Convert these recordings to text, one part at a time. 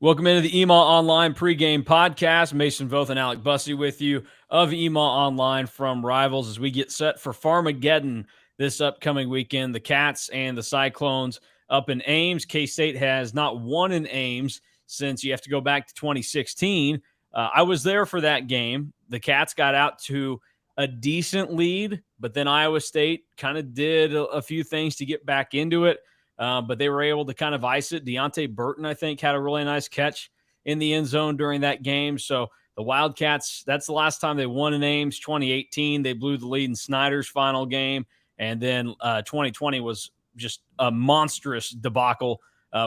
Welcome into the EMA Online pregame podcast. Mason Voth and Alec Bussey with you of EMA Online from Rivals as we get set for Farmageddon this upcoming weekend. The Cats and the Cyclones up in Ames. K-State has not won in Ames since you have to go back to 2016. I was there for that game. The Cats got out to a decent lead, but then Iowa State kind of did a few things to get back into it. But they were able to kind of ice it. Deontay Burton, I think, had a really nice catch in the end zone during that game. So the Wildcats, that's the last time they won in Ames, 2018. They blew the lead in Snyder's final game. And then 2020 was just a monstrous debacle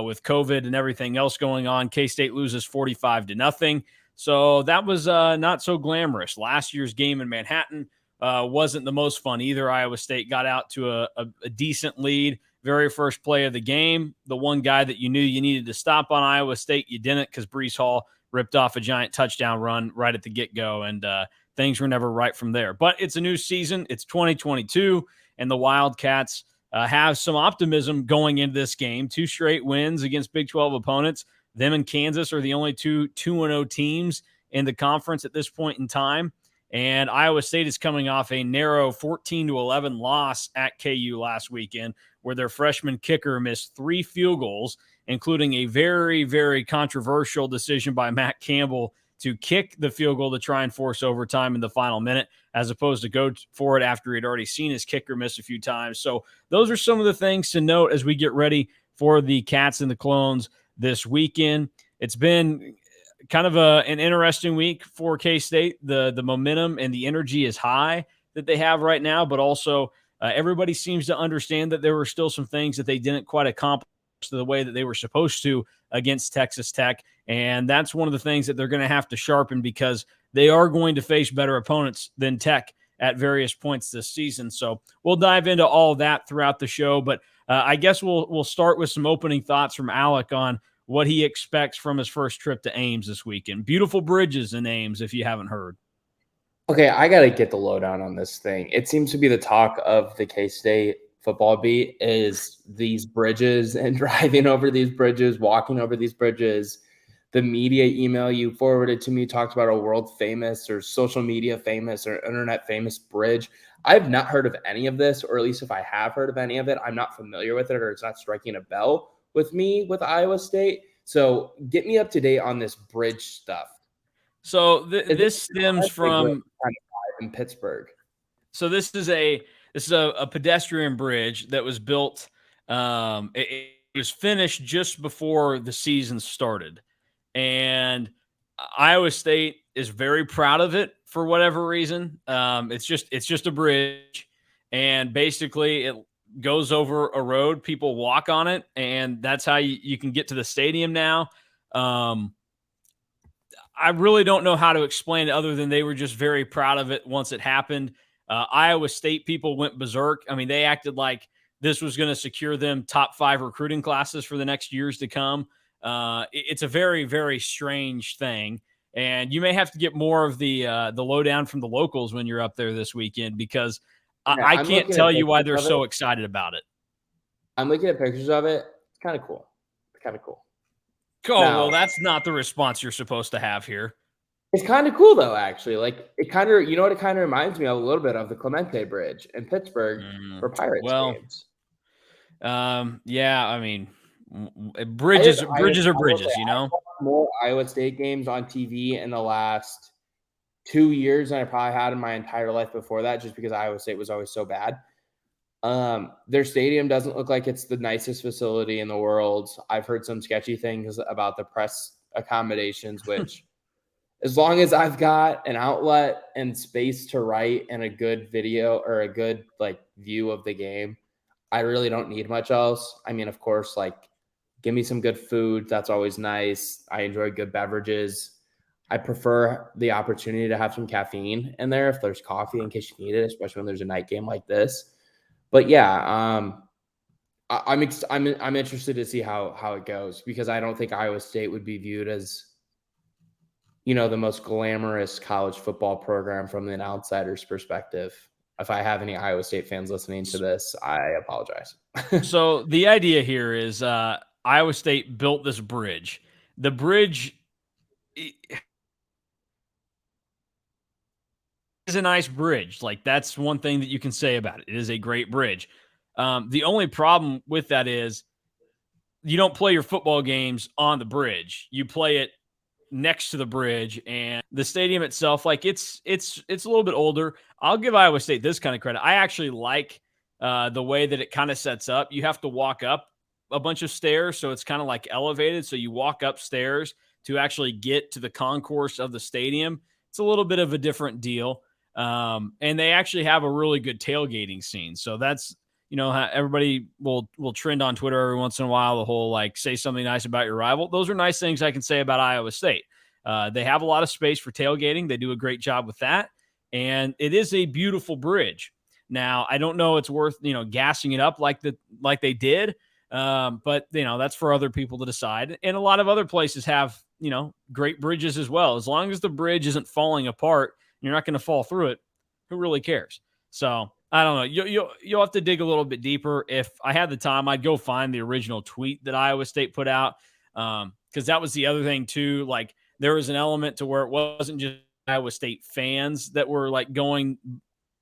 with COVID and everything else going on. K-State loses 45-0. So that was not so glamorous. Last year's game in Manhattan wasn't the most fun either. Iowa State got out to a decent lead. Very first play of the game, the one guy that you knew you needed to stop on Iowa State, you didn't because Breece Hall ripped off a giant touchdown run right at the get-go, and things were never right from there. But it's a new season. It's 2022, and the Wildcats have some optimism going into this game. 2 straight wins against Big 12 opponents. Them and Kansas are the only 2-0 teams in the conference at this point in time. And Iowa State is coming off a narrow 14-11 loss at KU last weekend, where their freshman kicker missed 3 field goals, including a very, very controversial decision by Matt Campbell to kick the field goal to try and force overtime in the final minute, as opposed to go for it after he'd already seen his kicker miss a few times. So those are some of the things to note as we get ready for the Cats and the Clones this weekend. It's been kind of an interesting week for K-State. The momentum and the energy is high that they have right now, but also everybody seems to understand that there were still some things that they didn't quite accomplish the way that they were supposed to against Texas Tech. And that's one of the things that they're going to have to sharpen because they are going to face better opponents than Tech at various points this season. So we'll dive into all of that throughout the show. But I guess we'll start with some opening thoughts from Alec on what he expects from his first trip to Ames this weekend. Beautiful bridges in Ames, if you haven't heard. Okay, I got to get the lowdown on this thing. It seems to be the talk of the K-State football beat is these bridges and driving over these bridges, walking over these bridges. The media email you forwarded to me talked about a world famous or social media famous or internet famous bridge. I've not heard of any of this, or at least if I have heard of any of it, I'm not familiar with it, or it's not striking a bell with me with Iowa State. So get me up to date on this bridge stuff. So this stems from in Pittsburgh. So this is a pedestrian bridge that was built. It was finished just before the season started, and Iowa State is very proud of it for whatever reason. It's just a bridge, and basically it goes over a road. People walk on it, and that's how you can get to the stadium now. I really don't know how to explain it other than they were just very proud of it once it happened. Iowa State people went berserk. I mean, they acted like this was going to secure them top 5 recruiting classes for the next years to come. It's a very, very strange thing. And you may have to get more of the lowdown from the locals when you're up there this weekend, because I can't tell you why they're so excited about it. I'm looking at pictures of it. It's kind of cool. Oh, well, that's not the response you're supposed to have here. It's kind of cool, though, actually. Like, it kind of, you know what it kind of reminds me of a little bit of the Clemente Bridge in Pittsburgh for Pirates games. Yeah, I mean, bridges are bridges, you know? More Iowa State games on TV in the last 2 years than I probably had in my entire life before that, just because Iowa State was always so bad. Their stadium doesn't look like it's the nicest facility in the world. I've heard some sketchy things about the press accommodations, which as long as I've got an outlet and space to write and a good video or a good view of the game, I really don't need much else. I mean, of course, give me some good food. That's always nice. I enjoy good beverages. I prefer the opportunity to have some caffeine in there if there's coffee in case you need it, especially when there's a night game like this. But yeah, I'm interested to see how it goes, because I don't think Iowa State would be viewed as, the most glamorous college football program from an outsider's perspective. If I have any Iowa State fans listening to this, I apologize. So the idea here is Iowa State built this bridge. The bridge is a nice bridge. Like, that's one thing that you can say about it. It is a great bridge. The only problem with that is you don't play your football games on the bridge. You play it next to the bridge, and the stadium itself, like, it's a little bit older. I'll give Iowa State this kind of credit. I actually like the way that it kind of sets up. You have to walk up a bunch of stairs, so it's kind of like elevated. So you walk upstairs to actually get to the concourse of the stadium. It's a little bit of a different deal. And they actually have a really good tailgating scene. So that's, everybody will trend on Twitter every once in a while, the whole like say something nice about your rival. Those are nice things I can say about Iowa State. They have a lot of space for tailgating. They do a great job with that. And it is a beautiful bridge. Now, I don't know it's worth, gassing it up like they did. But that's for other people to decide. And a lot of other places have, great bridges as well. As long as the bridge isn't falling apart, you're not going to fall through it. Who really cares? So I don't know. You'll have to dig a little bit deeper. If I had the time, I'd go find the original tweet that Iowa State put out. Because that was the other thing too. Like, there was an element to where it wasn't just Iowa State fans that were like going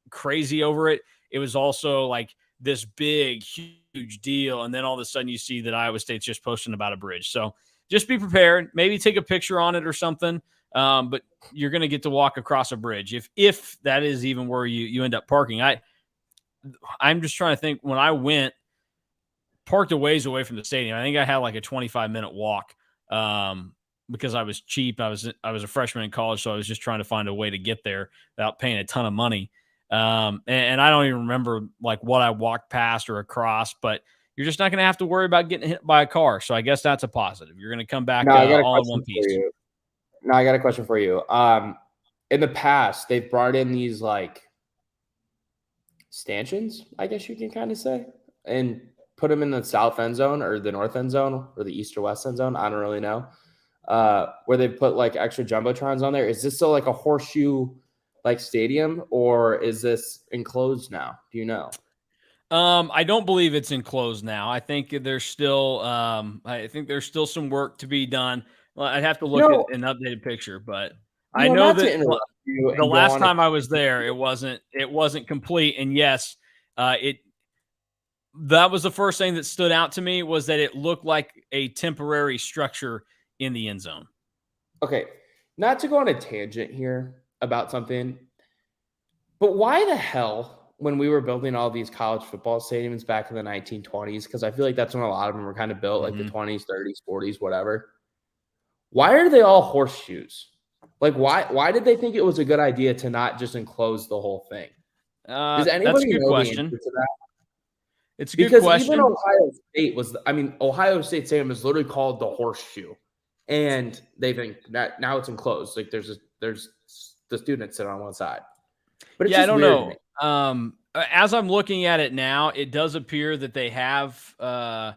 crazy over it. It was also like this big, huge deal. And then all of a sudden you see that Iowa State's just posting about a bridge. So just be prepared. Maybe take a picture on it or something. But you're going to get to walk across a bridge if that is even where you end up parking. I'm just trying to think. When I went, parked a ways away from the stadium, I think I had like a 25-minute walk because I was cheap. I was a freshman in college, so I was just trying to find a way to get there without paying a ton of money. And I don't even remember like what I walked past or across, but you're just not going to have to worry about getting hit by a car. So I guess that's a positive. You're going to come back all in one piece. I got a question for you. In the past, they've brought in these like stanchions, I guess you can kind of say, and put them in the south end zone or the north end zone or the east or west end zone. I don't really know. Where they put like extra jumbotrons on there. Is this still like a horseshoe like stadium, or is this enclosed now? Do you know? I don't believe it's enclosed now. I think there's still some work to be done. Well, I'd have to look at an updated picture, but I know that the last time I was there, it wasn't complete. And yes, that was the first thing that stood out to me, was that it looked like a temporary structure in the end zone. Okay, not to go on a tangent here about something, but why the hell, when we were building all these college football stadiums back in the 1920s, because I feel like that's when a lot of them were kind of built, like the 20s, 30s, 40s, whatever. Why are they all horseshoes? Like, why did they think it was a good idea to not just enclose the whole thing? Does anybody know the answer to that? It's a good question. Even Ohio State Stadium is literally called the Horseshoe, and they think that now it's enclosed. Like, there's the students sit on one side. But it's I don't know. As I'm looking at it now, it does appear that they have. I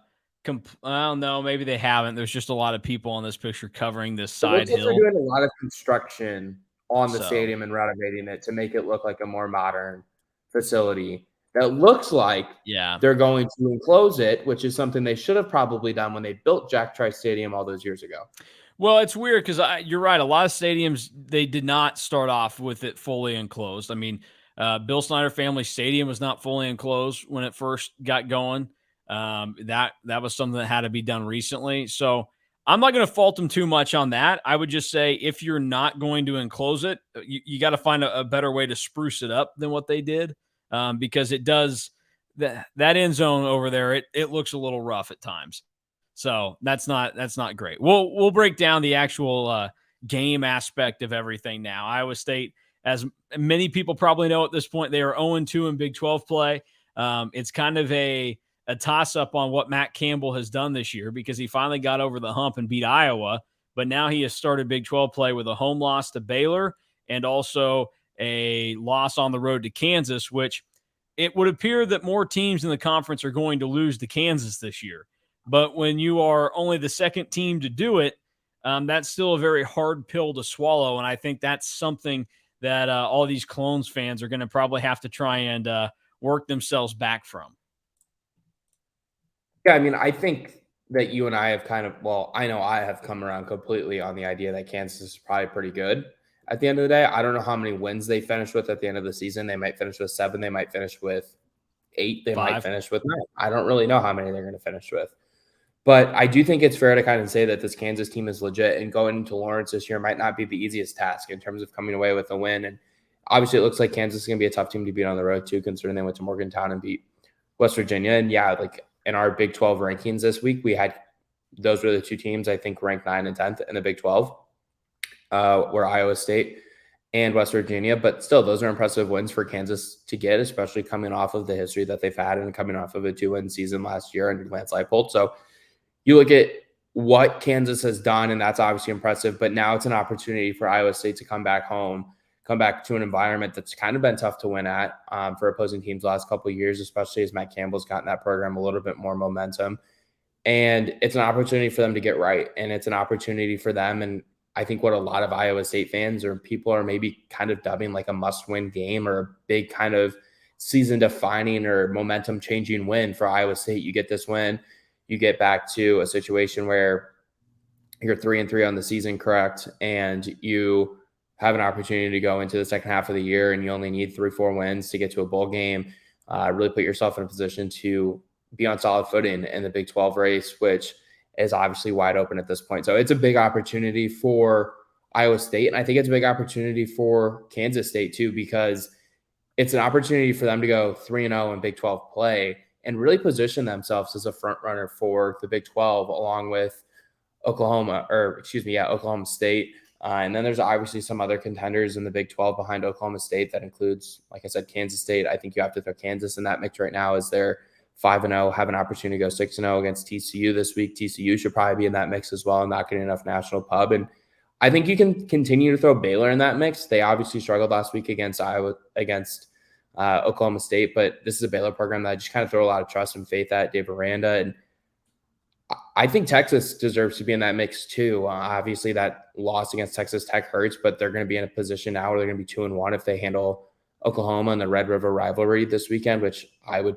don't know. Maybe they haven't. There's just a lot of people on this picture covering this side hill. They're doing a lot of construction on the stadium and renovating it to make it look like a more modern facility. That looks like they're going to enclose it, which is something they should have probably done when they built Jack Trice Stadium all those years ago. Well, it's weird because you're right. A lot of stadiums, they did not start off with it fully enclosed. I mean, Bill Snyder Family Stadium was not fully enclosed when it first got going. That was something that had to be done recently. So I'm not going to fault them too much on that. I would just say, if you're not going to enclose it, you got to find a better way to spruce it up than what they did. Because it does that end zone over there. It looks a little rough at times. So that's not great. We'll break down the actual game aspect of everything now. Iowa State, as many people probably know at this point, they are 0-2 in Big 12 play. It's kind of a toss-up on what Matt Campbell has done this year, because he finally got over the hump and beat Iowa, but now he has started Big 12 play with a home loss to Baylor and also a loss on the road to Kansas, which it would appear that more teams in the conference are going to lose to Kansas this year. But when you are only the second team to do it, that's still a very hard pill to swallow. And I think that's something that all these Clones fans are going to probably have to try and work themselves back from. Yeah, I mean, I think that you and I have I know I have come around completely on the idea that Kansas is probably pretty good at the end of the day. I don't know how many wins they finish with at the end of the season. They might finish with 7. They might finish with 8. They might 5. finish with 9. I don't really know how many they're going to finish with. But I do think it's fair to kind of say that this Kansas team is legit, and going into Lawrence this year might not be the easiest task in terms of coming away with a win. And obviously, it looks like Kansas is going to be a tough team to beat on the road too, considering they went to Morgantown and beat West Virginia. And yeah, like in our Big 12 rankings this week, we had those were the 2 teams I think ranked 9 and 10th in the Big 12, were Iowa State and West Virginia. But still, those are impressive wins for Kansas to get, especially coming off of the history that they've had and coming off of a 2-win season last year under Lance Leipold. So you look at what Kansas has done, and that's obviously impressive. But now it's an opportunity for Iowa State to come back home, come back to an environment that's kind of been tough to win at for opposing teams the last couple of years, especially as Matt Campbell's gotten that program a little bit more momentum. And it's an opportunity for them to get right. And it's an opportunity for them. And I think what a lot of Iowa State fans or people are maybe kind of dubbing like a must-win game or a big kind of season-defining or momentum-changing win for Iowa State. You get this win, you get back to a situation where you're 3-3 on the season, correct? And you have an opportunity to go into the second half of the year and you only need 3-4 wins to get to a bowl game, really put yourself in a position to be on solid footing in the Big 12 race, which is obviously wide open at this point. So it's a big opportunity for Iowa State. And I think it's a big opportunity for Kansas State too, because it's an opportunity for them to go 3-0 in Big 12 play and really position themselves as a front runner for the Big 12, along with Oklahoma State. And then there's obviously some other contenders in the Big 12 behind Oklahoma State. That includes, like I said, Kansas State. I think you have to throw Kansas in that mix right now as they're 5-0, have an opportunity to go 6-0 against TCU this week. TCU should probably be in that mix as well, not getting enough national pub. And I think you can continue to throw Baylor in that mix. They obviously struggled last week against Oklahoma State, but this is a Baylor program that I just kind of throw a lot of trust and faith at. Dave Aranda, and I think Texas deserves to be in that mix too. Obviously, that loss against Texas Tech hurts, but they're going to be in a position now where they're going to be 2-1 if they handle Oklahoma in the Red River rivalry this weekend, which I would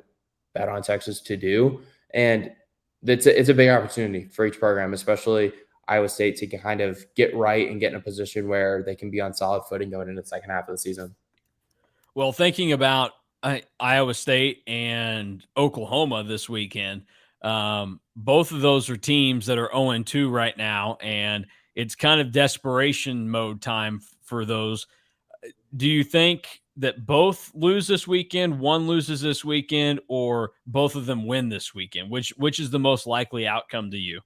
bet on Texas to do. And it's a big opportunity for each program, especially Iowa State, to kind of get right and get in a position where they can be on solid footing going into the second half of the season. Well, thinking about Iowa State and Oklahoma this weekend, both of those are teams that are 0-2 right now, and it's kind of desperation mode time for those. Do you think that both lose this weekend, one loses this weekend, or both of them win this weekend? Which is the most likely outcome to you?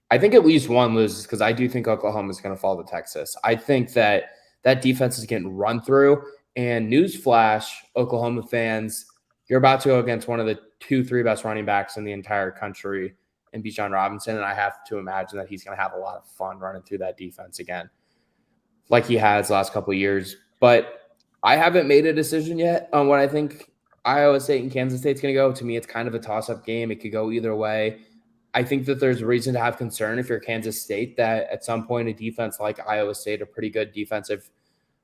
I think at least one loses, because I do think Oklahoma is going to fall to Texas. I think that defense is getting run through. And newsflash, Oklahoma fans, you're about to go against one of the 2-3 best running backs in the entire country in Bijan Robinson. And I have to imagine that he's going to have a lot of fun running through that defense again, like he has the last couple of years. But I haven't made a decision yet on what I think Iowa State and Kansas State's going to go. To me, it's kind of a toss-up game. It could go either way. I think that there's reason to have concern if you're Kansas State that at some point a defense like Iowa State, a pretty good defensive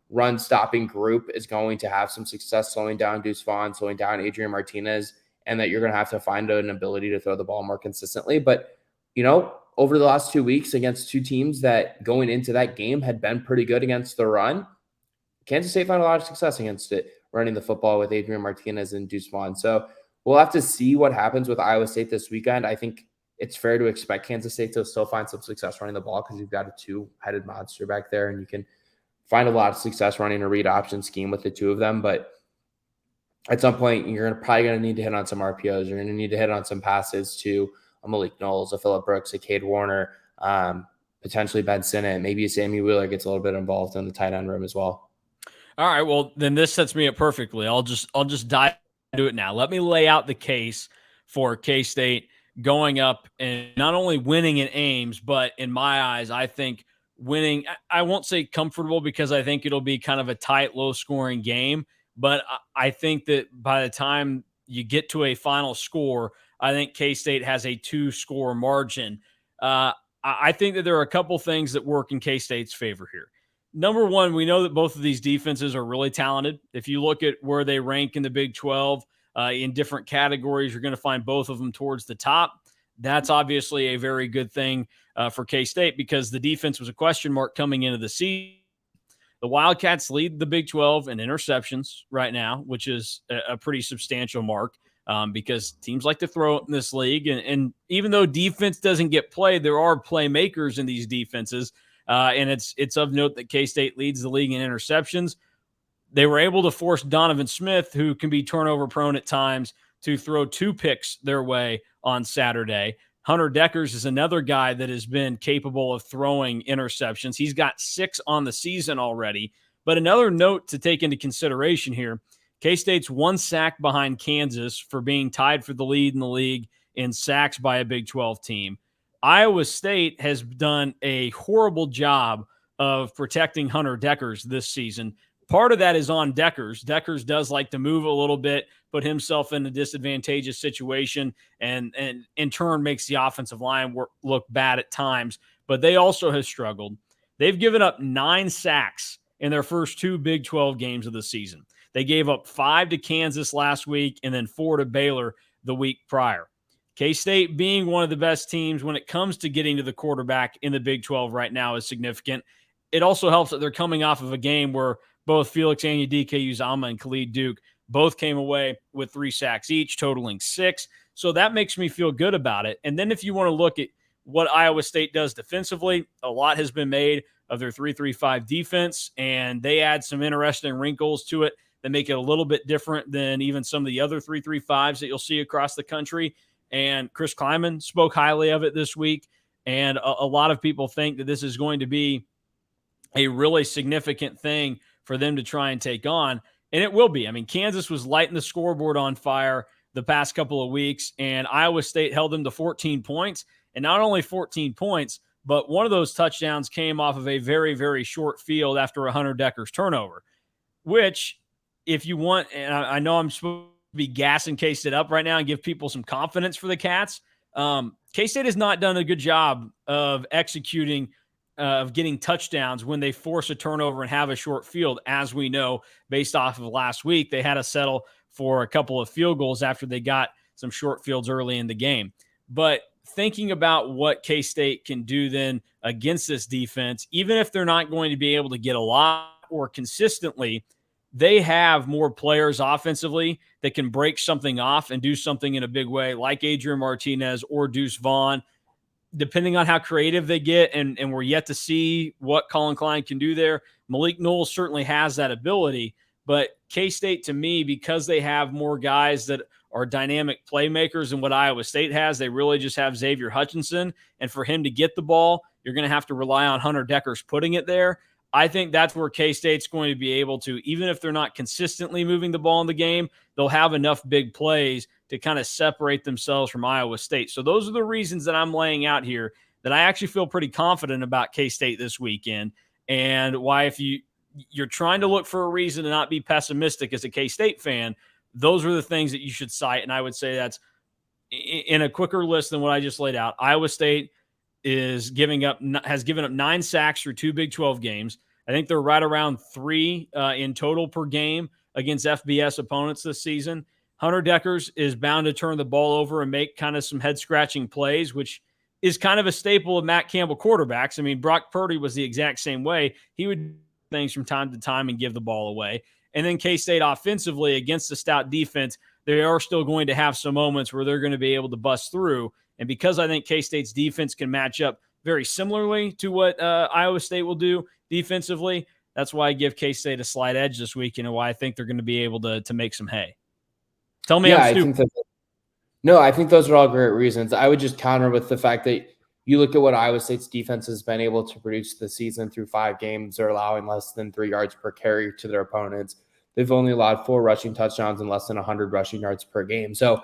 run-stopping group, is going to have some success slowing down Deuce Vaughn, slowing down Adrian Martinez, and that you're going to have to find an ability to throw the ball more consistently. But, over the last 2 weeks against two teams that going into that game had been pretty good against the run, Kansas State found a lot of success against it, running the football with Adrian Martinez and Deuce Vaughn. So we'll have to see what happens with Iowa State this weekend. I think it's fair to expect Kansas State to still find some success running the ball, because you've got a two-headed monster back there, and you can find a lot of success running a read option scheme with the two of them. But at some point, you're probably going to need to hit on some RPOs. You're going to need to hit on some passes to a Malik Knowles, a Phillip Brooks, a Cade Warner, potentially Ben Sinnott. Maybe Sammy Wheeler gets a little bit involved in the tight end room as well. All right, well, then this sets me up perfectly. I'll just dive into it now. Let me lay out the case for K-State going up and not only winning in Ames, but in my eyes, I think winning, I won't say comfortable, because I think it'll be kind of a tight, low-scoring game, but I think that by the time you get to a final score, I think K-State has a 2-score margin. I think that there are a couple things that work in K-State's favor here. Number one, we know that both of these defenses are really talented. If you look at where they rank in the Big 12 in different categories, you're going to find both of them towards the top. That's obviously a very good thing for K-State because the defense was a question mark coming into the season. The Wildcats lead the Big 12 in interceptions right now, which is a pretty substantial mark because teams like to throw in this league. And even though defense doesn't get played, there are playmakers in these defenses. And it's of note that K-State leads the league in interceptions. They were able to force Donovan Smith, who can be turnover prone at times, to throw 2 picks their way on Saturday. Hunter Deckers is another guy that has been capable of throwing interceptions. He's got 6 on the season already. But another note to take into consideration here, K-State's 1 sack behind Kansas for being tied for the lead in the league in sacks by a Big 12 team. Iowa State has done a horrible job of protecting Hunter Deckers this season. Part of that is on Deckers. Deckers does like to move a little bit, put himself in a disadvantageous situation, and in turn makes the offensive line look bad at times. But they also have struggled. They've given up 9 sacks in their first 2 Big 12 games of the season. They gave up 5 to Kansas last week and then 4 to Baylor the week prior. K-State being one of the best teams when it comes to getting to the quarterback in the Big 12 right now is significant. It also helps that they're coming off of a game where both Felix Anudike-Uzomah and Khalid Duke both came away with 3 sacks each, totaling 6. So that makes me feel good about it. And then if you want to look at what Iowa State does defensively, a lot has been made of their 3-3-5 defense, and they add some interesting wrinkles to it that make it a little bit different than even some of the other 3-3-5s that you'll see across the country. And Chris Kleiman spoke highly of it this week, and a lot of people think that this is going to be a really significant thing for them to try and take on. And it will be. I mean, Kansas was lighting the scoreboard on fire the past couple of weeks, and Iowa State held them to 14 points. And not only 14 points, but one of those touchdowns came off of a very, very short field after a Hunter Deckers turnover, which if you want, and I know I'm supposed to be gassing K-State up right now and give people some confidence for the Cats. K-State has not done a good job of executing of getting touchdowns when they force a turnover and have a short field. As we know, based off of last week, they had to settle for a couple of field goals after they got some short fields early in the game. But thinking about what K-State can do then against this defense, even if they're not going to be able to get a lot or consistently, they have more players offensively that can break something off and do something in a big way, like Adrian Martinez or Deuce Vaughn, depending on how creative they get, and we're yet to see what Colin Klein can do there. Malik Knowles certainly has that ability, but K-State, to me, because they have more guys that are dynamic playmakers than what Iowa State has, they really just have Xavier Hutchinson, and for him to get the ball, you're going to have to rely on Hunter Deckers putting it there. I think that's where K-State's going to be able to, even if they're not consistently moving the ball in the game, they'll have enough big plays to kind of separate themselves from Iowa State. So those are the reasons that I'm laying out here that I actually feel pretty confident about K-State this weekend, and why if you're trying to look for a reason to not be pessimistic as a K-State fan, those are the things that you should cite. And I would say that's in a quicker list than what I just laid out. Iowa State has given up 9 sacks through 2 Big 12 games. I think they're right around 3 in total per game against FBS opponents this season. Hunter Deckers is bound to turn the ball over and make kind of some head-scratching plays, which is kind of a staple of Matt Campbell quarterbacks. I mean, Brock Purdy was the exact same way. He would do things from time to time and give the ball away. And then K-State offensively against the stout defense, they are still going to have some moments where they're going to be able to bust through. And because I think K-State's defense can match up very similarly to what Iowa State will do defensively, that's why I give K-State a slight edge this week, and why I think they're going to be able to make some hay. Tell me I'm stupid. I think those are all great reasons. I would just counter with the fact that you look at what Iowa State's defense has been able to produce this season through 5 games. They're allowing less than 3 yards per carry to their opponents. They've only allowed 4 rushing touchdowns and less than 100 rushing yards per game. So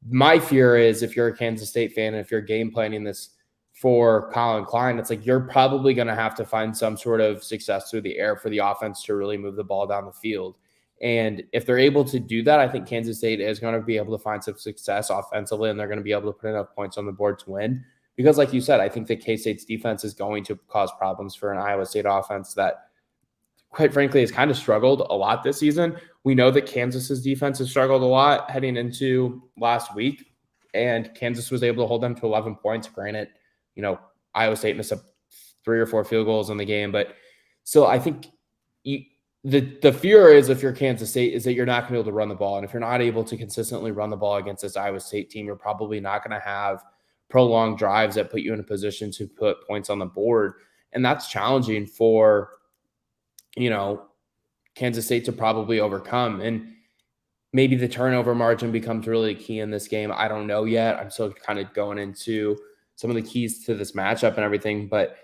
my fear is, if you're a Kansas State fan and if you're game planning this for Colin Klein, it's like you're probably going to have to find some sort of success through the air for the offense to really move the ball down the field. And if they're able to do that, I think Kansas State is going to be able to find some success offensively, and they're going to be able to put enough points on the board to win. Because like you said, I think that K-State's defense is going to cause problems for an Iowa State offense that, quite frankly, has kind of struggled a lot this season. We know that Kansas's defense has struggled a lot heading into last week. and Kansas was able to hold them to 11 points. Granted, Iowa State missed up 3 or 4 field goals in the game, but still, I think the fear is, if you're Kansas State, is that you're not going to be able to run the ball. And if you're not able to consistently run the ball against this Iowa State team, you're probably not going to have prolonged drives that put you in a position to put points on the board. And that's challenging for, Kansas State to probably overcome. And maybe the turnover margin becomes really key in this game. I don't know yet. I'm still kind of going into some of the keys to this matchup and everything, but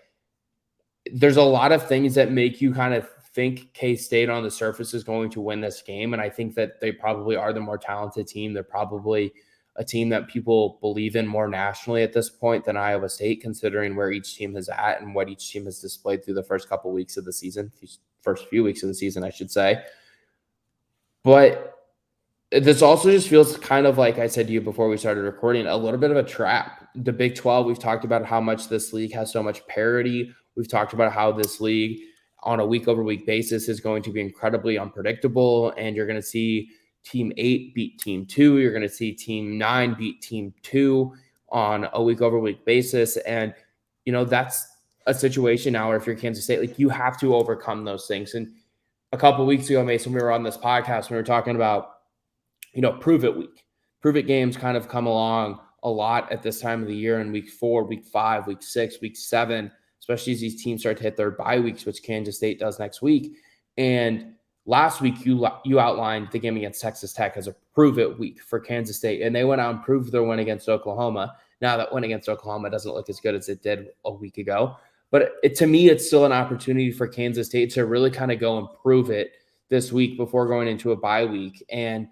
there's a lot of things that make you kind of think K-State on the surface is going to win this game. And I think that they probably are the more talented team. They're probably a team that people believe in more nationally at this point than Iowa State, considering where each team is at and what each team has displayed through the first couple of weeks of the season, first few weeks of the season, I should say. But this also just feels kind of, like I said to you before we started recording, a little bit of a trap. The Big 12, we've talked about how much this league has so much parity. We've talked about how this league on a week-over-week basis is going to be incredibly unpredictable, and you're going to see Team 8 beat Team 2. You're going to see Team 9 beat Team 2 on a week-over-week basis, and, that's a situation now where if you're Kansas State, like, you have to overcome those things. And a couple of weeks ago, Mason, we were on this podcast, we were talking about, prove it week. Prove it games kind of come along a lot at this time of the year in week 4, week 5, week 6, week 7, especially as these teams start to hit their bye weeks, which Kansas State does next week. And last week, you outlined the game against Texas Tech as a prove it week for Kansas State, and they went out and proved their win against Oklahoma. Now, that win against Oklahoma doesn't look as good as it did a week ago, but to me, it's still an opportunity for Kansas State to really kind of go and prove it this week before going into a bye week. And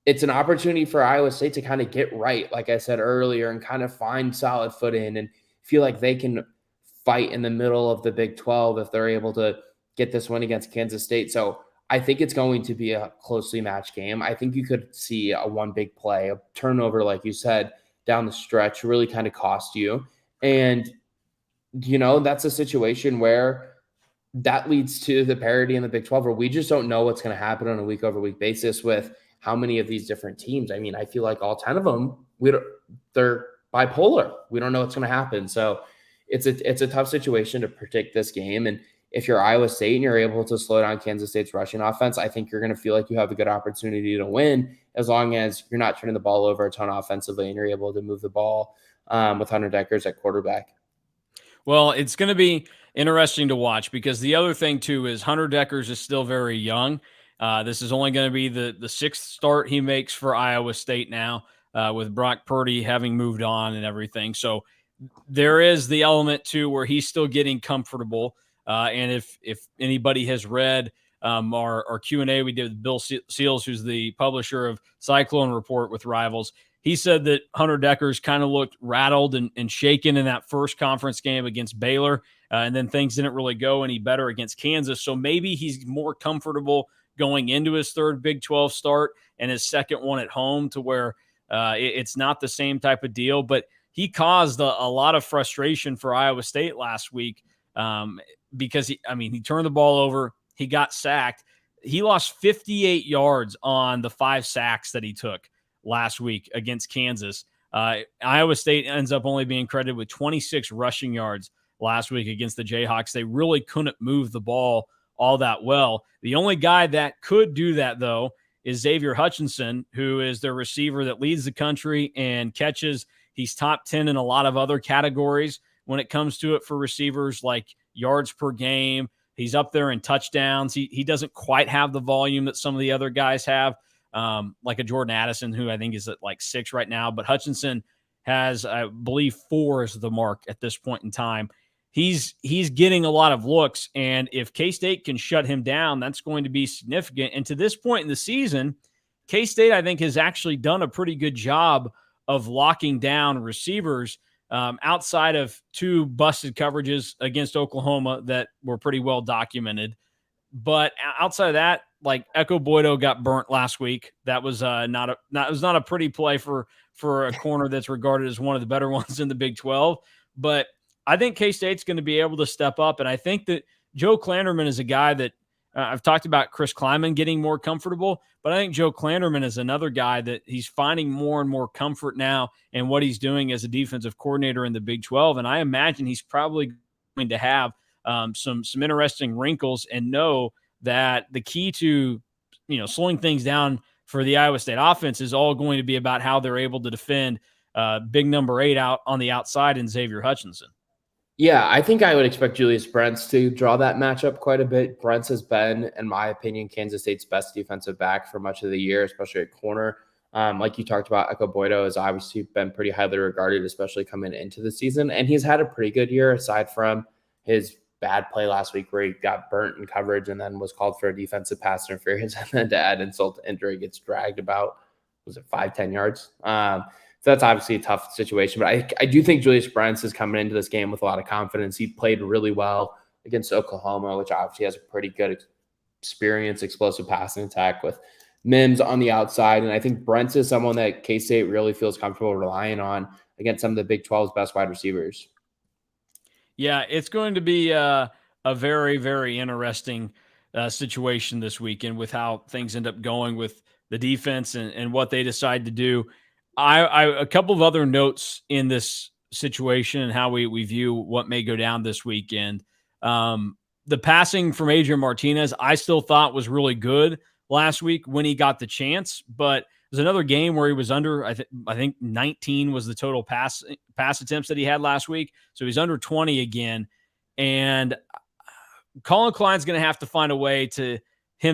it's an opportunity for Iowa State to kind of get right, like I said earlier, and kind of find solid footing and feel like they can fight in the middle of the Big 12 if they're able to get this win against Kansas State. So I think it's going to be a closely matched game. I think you could see a one big play, a turnover, like you said, down the stretch really kind of cost you. And, that's a situation where that leads to the parity in the Big 12, where we just don't know what's going to happen on a week-over-week basis with how many of these different teams. I mean, I feel like all 10 of them, they're bipolar. We don't know what's going to happen. So it's a tough situation to predict this game. And if you're Iowa State and you're able to slow down Kansas State's rushing offense, I think you're going to feel like you have a good opportunity to win, as long as you're not turning the ball over a ton offensively and you're able to move the ball with Hunter Dekkers at quarterback. Well, it's going to be interesting to watch, because the other thing too is Hunter Dekkers is still very young. This is only going to be the sixth start he makes for Iowa State now, with Brock Purdy having moved on and everything. So there is the element too where he's still getting comfortable. And if anybody has read our Q&A we did with Bill Seals, who's the publisher of Cyclone Report with Rivals, he said that Hunter Dekkers kind of looked rattled and shaken in that first conference game against Baylor. And then things didn't really go any better against Kansas. So maybe he's more comfortable going into his third Big 12 start and his second one at home, to where it's not the same type of deal. But he caused a lot of frustration for Iowa State last week, because he turned the ball over. He got sacked. He lost 58 yards on the 5 sacks that he took last week against Kansas. Iowa State ends up only being credited with 26 rushing yards last week against the Jayhawks. They really couldn't move the ball all that well. The only guy that could do that, though, is Xavier Hutchinson, who is the receiver that leads the country and catches. He's top 10 in a lot of other categories when it comes to it for receivers, like yards per game. He's up there in touchdowns. He doesn't quite have the volume that some of the other guys have, like a Jordan Addison, who I think is at like 6 right now. But Hutchinson has, I believe, 4 is the mark at this point in time. He's getting a lot of looks, and if K-State can shut him down, that's going to be significant. And to this point in the season, K-State, I think, has actually done a pretty good job of locking down receivers, outside of 2 busted coverages against Oklahoma that were pretty well documented. But outside of that, like Echo Boydo got burnt last week. That was not a pretty play for a corner that's regarded as one of the better ones in the Big 12. But I think K-State's going to be able to step up, and I think that Joe Klanderman is a guy that I've talked about Chris Kleiman getting more comfortable, but I think Joe Klanderman is another guy that he's finding more and more comfort now in what he's doing as a defensive coordinator in the Big 12. And I imagine he's probably going to have some interesting wrinkles and know that the key to slowing things down for the Iowa State offense is all going to be about how they're able to defend big number 8 out on the outside in Xavier Hutchinson. Yeah, I think I would expect Julius Brents to draw that matchup quite a bit. Brents has been, in my opinion, Kansas State's best defensive back for much of the year, especially at corner. Like you talked about, Eko Boydo has obviously been pretty highly regarded, especially coming into the season. And he's had a pretty good year aside from his bad play last week where he got burnt in coverage and then was called for a defensive pass interference. And then to add insult to injury, gets dragged about, was it 5-10 yards? So that's obviously a tough situation. But I do think Julius Brents is coming into this game with a lot of confidence. He played really well against Oklahoma, which obviously has a pretty good experience, explosive passing attack with Mims on the outside. And I think Brents is someone that K-State really feels comfortable relying on against some of the Big 12's best wide receivers. Yeah, it's going to be a very, very interesting situation this weekend with how things end up going with the defense and what they decide to do. A couple of other notes in this situation and how we view what may go down this weekend. The passing from Adrian Martinez, I still thought was really good last week when he got the chance, but there's another game where he was under, I think 19 was the total pass attempts that he had last week. So he's under 20 again. And Colin Klein's going to have to find a way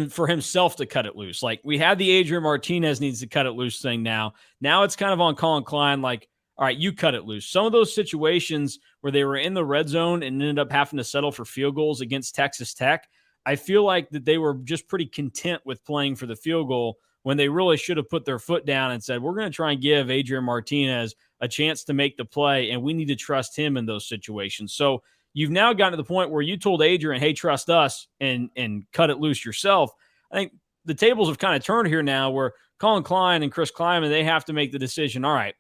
for himself to cut it loose. Like, we had the Adrian Martinez needs to cut it loose thing now. Now it's kind of on Colin Klein, like, all right, you cut it loose. Some of those situations where they were in the red zone and ended up having to settle for field goals against Texas Tech, I feel like that they were just pretty content with playing for the field goal when they really should have put their foot down and said, we're going to try and give Adrian Martinez a chance to make the play, and we need to trust him in those situations. So you've now gotten to the point where you told Adrian, hey, trust us and cut it loose yourself. I think the tables have kind of turned here now where Colin Klein and Chris Kleiman, they have to make the decision. All right,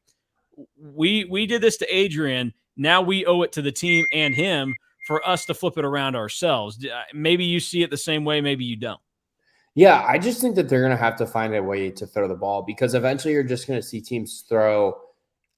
we did this to Adrian. Now we owe it to the team and him for us to flip it around ourselves. Maybe you see it the same way. Maybe you don't. Yeah, I just think that they're going to have to find a way to throw the ball because eventually you're just going to see teams throw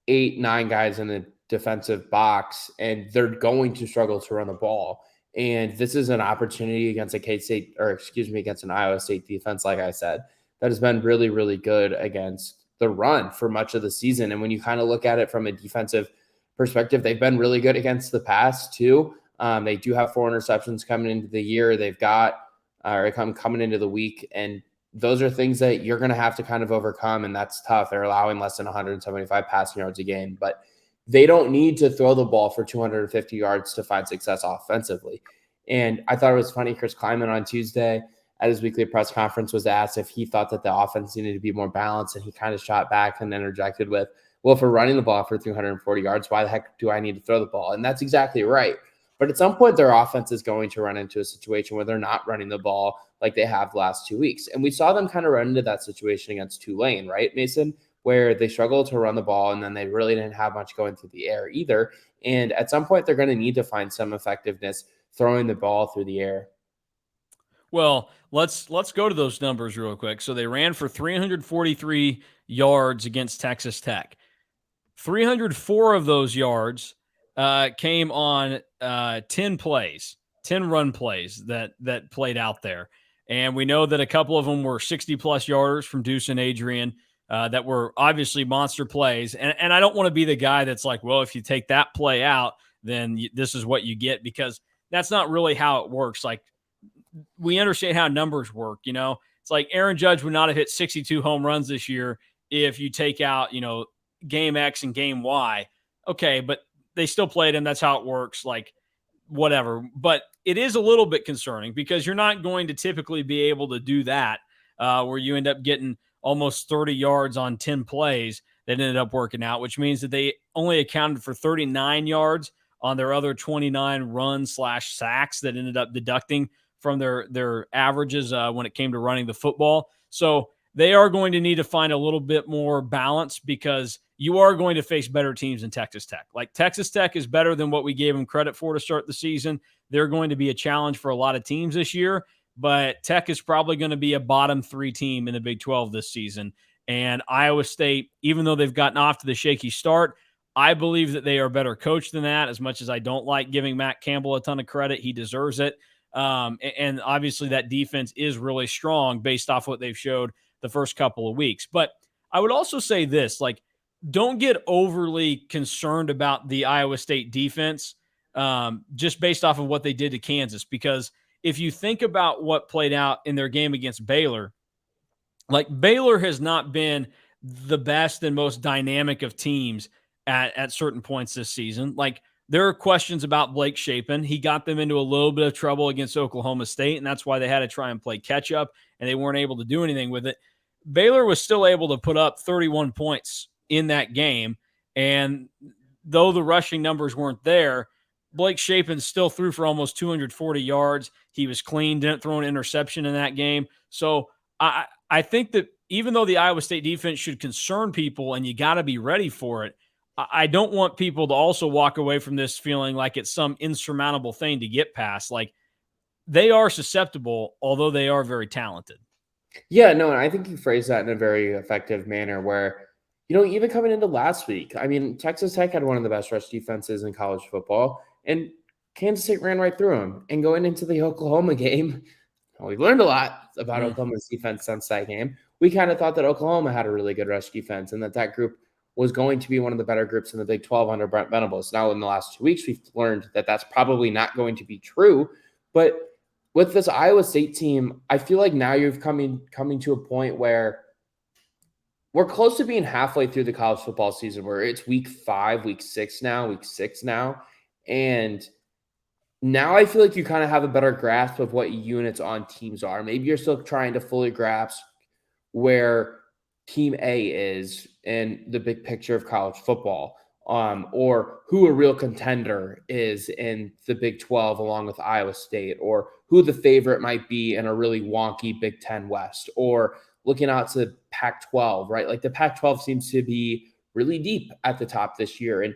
8-9 guys in the defensive box, and they're going to struggle to run the ball. And this is an opportunity against against an Iowa State defense, like I said, that has been really, really good against the run for much of the season. And when you kind of look at it from a defensive perspective, they've been really good against the pass too. They do have 4 interceptions coming into the year. They've got coming into the week, and those are things that you're going to have to kind of overcome, and that's tough. They're allowing less than 175 passing yards a game, but they don't need to throw the ball for 250 yards to find success offensively. And I thought it was funny, Chris Kleiman on Tuesday at his weekly press conference was asked if he thought that the offense needed to be more balanced, and he kind of shot back and interjected with, well, if we're running the ball for 340 yards, why the heck do I need to throw the ball? And that's exactly right. But at some point, their offense is going to run into a situation where they're not running the ball like they have the last 2 weeks. And we saw them kind of run into that situation against Tulane, right, Mason, where they struggled to run the ball and then they really didn't have much going through the air either. And at some point, they're going to need to find some effectiveness throwing the ball through the air. Well, let's go to those numbers real quick. So they ran for 343 yards against Texas Tech. 304 of those yards came on 10 plays, 10 run plays that played out there. And we know that a couple of them were 60-plus yarders from Deuce and Adrian that were obviously monster plays. And I don't want to be the guy that's like, well, if you take that play out, then this is what you get, because that's not really how it works. Like, we understand how numbers work, you know. It's like Aaron Judge would not have hit 62 home runs this year if you take out, game X and game Y. Okay, but they still played him. That's how it works. Like, whatever. But it is a little bit concerning because you're not going to typically be able to do that where you end up getting almost 30 yards on 10 plays that ended up working out, which means that they only accounted for 39 yards on their other 29 runs/sacks that ended up deducting from their averages when it came to running the football. So they are going to need to find a little bit more balance because you are going to face better teams than Texas Tech. Like, Texas Tech is better than what we gave them credit for to start the season. They're going to be a challenge for a lot of teams this year. but Tech is probably going to be a bottom 3 team in the Big 12 this season. And Iowa State, even though they've gotten off to the shaky start, I believe that they are better coached than that. As much as I don't like giving Matt Campbell a ton of credit, he deserves it. And obviously that defense is really strong based off what they've showed the first couple of weeks. But I would also say this, like, don't get overly concerned about the Iowa State defense just based off of what they did to Kansas. Because if you think about what played out in their game against Baylor, like Baylor has not been the best and most dynamic of teams at certain points this season. Like there are questions about Blake Shapen. He got them into a little bit of trouble against Oklahoma State, and that's why they had to try and play catch up, and they weren't able to do anything with it. Baylor was still able to put up 31 points in that game, and though the rushing numbers weren't there, Blake Shapen still threw for almost 240 yards. He was clean, didn't throw an interception in that game. So I think that even though the Iowa State defense should concern people and you got to be ready for it, I don't want people to also walk away from this feeling like it's some insurmountable thing to get past. Like they are susceptible, although they are very talented. Yeah, no, and I think you phrased that in a very effective manner where, even coming into last week, I mean, Texas Tech had one of the best rush defenses in college football, and Kansas State ran right through them. And going into the Oklahoma game, we learned a lot about Oklahoma's defense since that game. We kind of thought that Oklahoma had a really good rush defense and that group was going to be one of the better groups in the Big 12 under Brent Venables. Now, in the last 2 weeks, we've learned that that's probably not going to be true. But with this Iowa State team, I feel like now you're coming to a point where we're close to being halfway through the college football season, where it's week 5, week 6 now. And now I feel like you kind of have a better grasp of what units on teams are. Maybe you're still trying to fully grasp where Team A is in the big picture of college football, or who a real contender is in the Big 12 along with Iowa State, or who the favorite might be in a really wonky Big 10 West, or looking out to Pac-12, right? Like the Pac-12 seems to be really deep at the top this year. And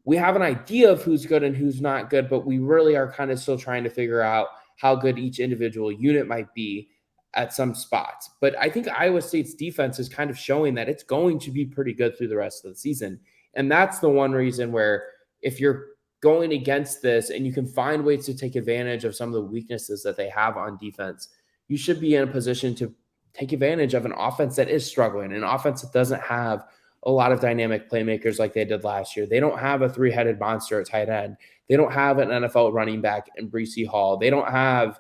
we have an idea of who's good and who's not good, but we really are kind of still trying to figure out how good each individual unit might be at some spots. But I think Iowa State's defense is kind of showing that it's going to be pretty good through the rest of the season. And that's the one reason where if you're going against this and you can find ways to take advantage of some of the weaknesses that they have on defense, you should be in a position to take advantage of an offense that is struggling, an offense that doesn't have a lot of dynamic playmakers like they did last year. They don't have a 3-headed monster at tight end. They don't have an NFL running back in Breece Hall. They don't have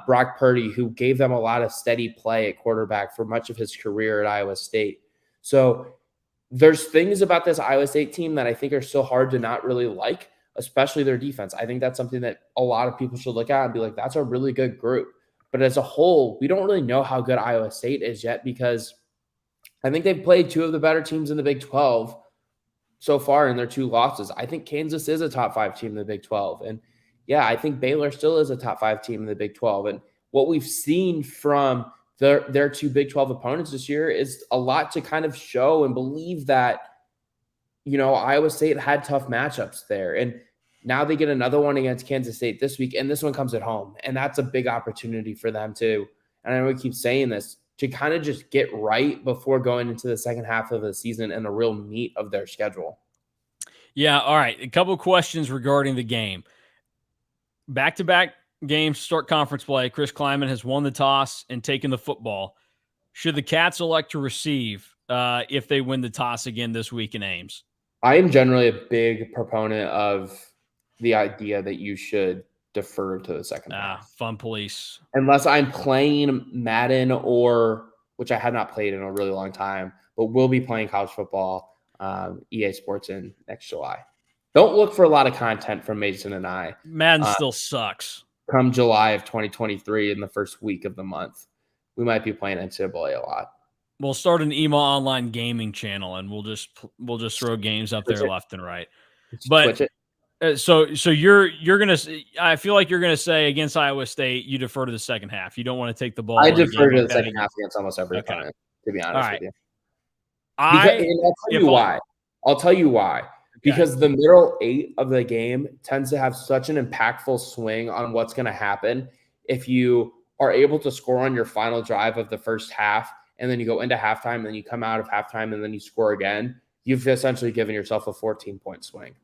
Brock Purdy, who gave them a lot of steady play at quarterback for much of his career at Iowa State. So there's things about this Iowa State team that I think are still hard to not really like, especially their defense. I think that's something that a lot of people should look at and be like, that's a really good group. But as a whole, we don't really know how good Iowa State is yet, because I think they've played 2 of the better teams in the Big 12 so far in their 2 losses. I think Kansas is a top 5 team in the Big 12. And yeah, I think Baylor still is a top 5 team in the Big 12. And what we've seen from their 2 Big 12 opponents this year is a lot to kind of show and believe that, Iowa State had tough matchups there. And now they get another one against Kansas State this week, and this one comes at home. And that's a big opportunity for them too. And I know we keep saying this, to kind of just get right before going into the second half of the season and the real meat of their schedule. Yeah, all right. A couple of questions regarding the game. Back-to-back games start conference play. Chris Kleiman has won the toss and taken the football. Should the Cats elect to receive if they win the toss again this week in Ames? I am generally a big proponent of the idea that you should defer to the second half. Fun police. Unless I'm playing Madden, or which I had not played in a really long time, but will be playing college football, EA Sports in next July. Don't look for a lot of content from Mason and I. Madden still sucks. Come July of 2023 in the first week of the month, we might be playing NCAA a lot. We'll start an EMA online gaming channel, and we'll just throw games up there left and right. But so you're gonna. I feel like you're gonna say against Iowa State, you defer to the second half. You don't want to take the ball. I defer to the second half against almost every opponent, to be honest with you. I'll tell you why. Because the middle 8 of the game tends to have such an impactful swing on what's going to happen if you are able to score on your final drive of the first half, and then you go into halftime, and then you come out of halftime, and then you score again, you've essentially given yourself a 14-point swing.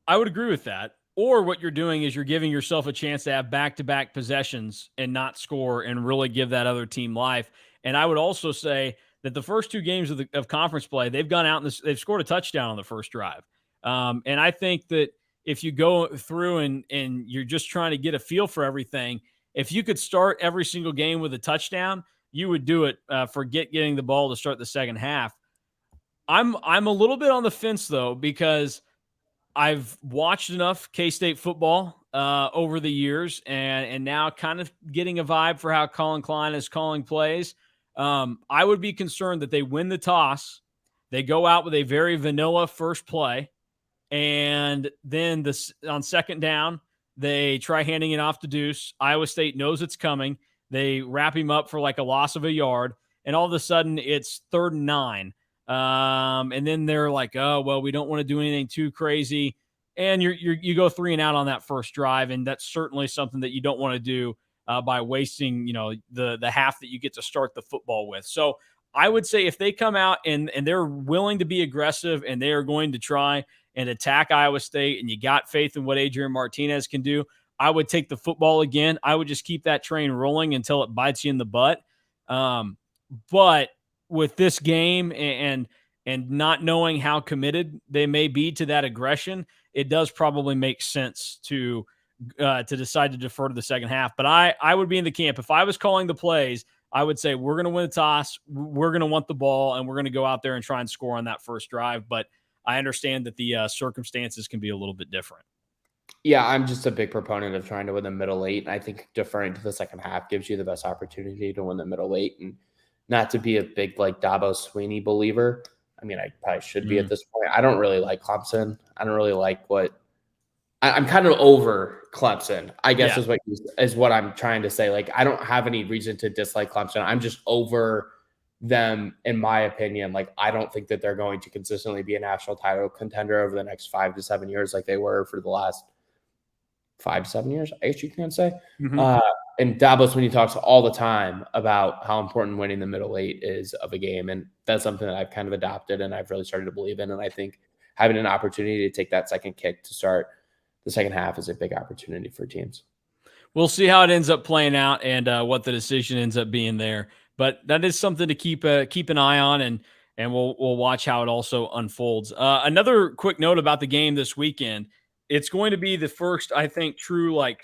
I would agree with that. Or what you're doing is you're giving yourself a chance to have back-to-back possessions and not score and really give that other team life. And I would also say that the first 2 games of conference play, they've gone out and they've scored a touchdown on the first drive. And I think that if you go through and you're just trying to get a feel for everything, if you could start every single game with a touchdown, you would do it for getting the ball to start the second half. I'm a little bit on the fence though, because I've watched enough K-State football over the years and now kind of getting a vibe for how Colin Klein is calling plays. I would be concerned that they win the toss, they go out with a very vanilla first play, and then on second down, they try handing it off to Deuce. Iowa State knows it's coming. They wrap him up for like a loss of a yard, and all of a sudden it's 3rd and 9. And then they're like, oh, well, we don't want to do anything too crazy. And you go 3 and out on that first drive. And that's certainly something that you don't want to do by wasting, the half that you get to start the football with. So I would say if they come out and they're willing to be aggressive and they are going to try and attack Iowa State, and you got faith in what Adrian Martinez can do, I would take the football again. I would just keep that train rolling until it bites you in the butt. But with this game and not knowing how committed they may be to that aggression, it does probably make sense to decide to defer to the second half. But I would be in the camp. If I was calling the plays, I would say we're going to win the toss, we're going to want the ball, and we're going to go out there and try and score on that first drive. But I understand that the circumstances can be a little bit different. Yeah, I'm just a big proponent of trying to win the middle 8. And I think deferring to the second half gives you the best opportunity to win the middle 8. And not to be a big like Dabo Sweeney believer. I mean, I probably should be at this point. I don't really like Clemson. I don't really like I'm kind of over Clemson, I guess is what I'm trying to say. Like, I don't have any reason to dislike Clemson. I'm just over them, in my opinion. Like, I don't think that they're going to consistently be a national title contender over the next 5 to 7 years like they were for the last 5 to 7 years, I guess you can say. Mm-hmm. And Dabo Sweeney talks all the time about how important winning the middle 8 is of a game. And that's something that I've kind of adopted and I've really started to believe in. And I think having an opportunity to take that second kick to start the second half is a big opportunity for teams. We'll see how it ends up playing out and what the decision ends up being there. But that is something to keep an eye on, and we'll watch how it also unfolds. Another quick note about the game this weekend. It's going to be the first, I think, true like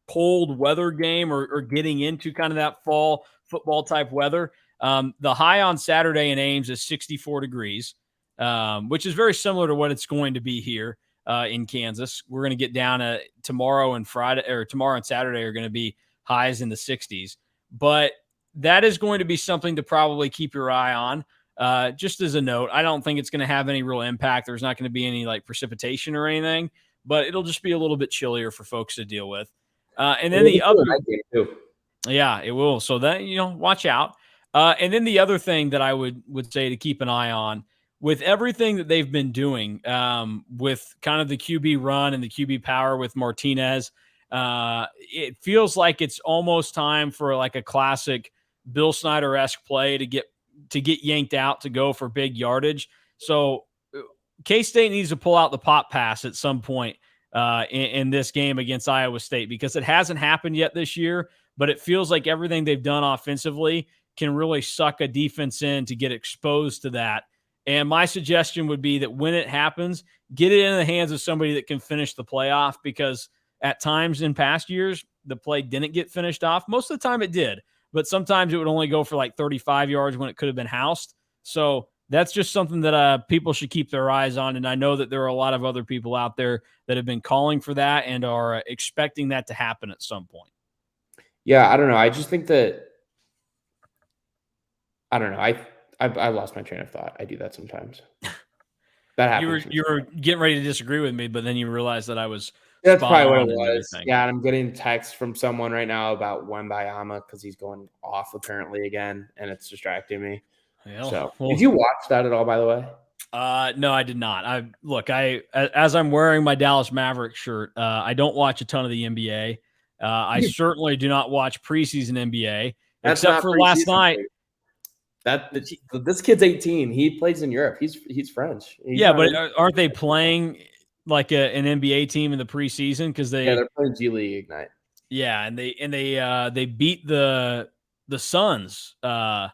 cold weather game or getting into kind of that fall football type weather. The high on Saturday in Ames is 64 degrees, which is very similar to what it's going to be here in Kansas. We're going to get down tomorrow and Saturday are going to be highs in the 60s. But that is going to be something to probably keep your eye on. Just as a note, I don't think it's going to have any real impact. There's not going to be any like precipitation or anything, but it'll just be a little bit chillier for folks to deal with. And then the other, yeah, it will. So that, watch out. And then the other thing that I would say to keep an eye on with everything that they've been doing with kind of the QB run and the QB power with Martinez, it feels like it's almost time for like a classic Bill Snyder-esque play to get yanked out to go for big yardage. So K-State needs to pull out the pop pass at some point in this game against Iowa State, because it hasn't happened yet this year, but it feels like everything they've done offensively can really suck a defense in to get exposed to that. And my suggestion would be that when it happens, get it in the hands of somebody that can finish the play off, because at times in past years, the play didn't get finished off. Most of the time it did, but sometimes it would only go for like 35 yards when it could have been housed. So that's just something that people should keep their eyes on. And I know that there are a lot of other people out there that have been calling for that and are expecting that to happen at some point. Yeah, I don't know. I just think that, I don't know. I lost my train of thought. I do that sometimes. That happens. You were getting ready to disagree with me, but then you realized that I was. That's probably what it was. Yeah, and I'm getting text from someone right now about Wembayama because he's going off apparently again, and it's distracting me. Well, did you watch that at all, by the way? No, I did not. As I'm wearing my Dallas Mavericks shirt, I don't watch a ton of the NBA. I certainly do not watch preseason NBA That's except not for last preseason, night. This kid's 18. He plays in Europe. He's French. But aren't they playing like an NBA team in the preseason? Because they're playing G League Ignite. Yeah, and they beat the Suns, or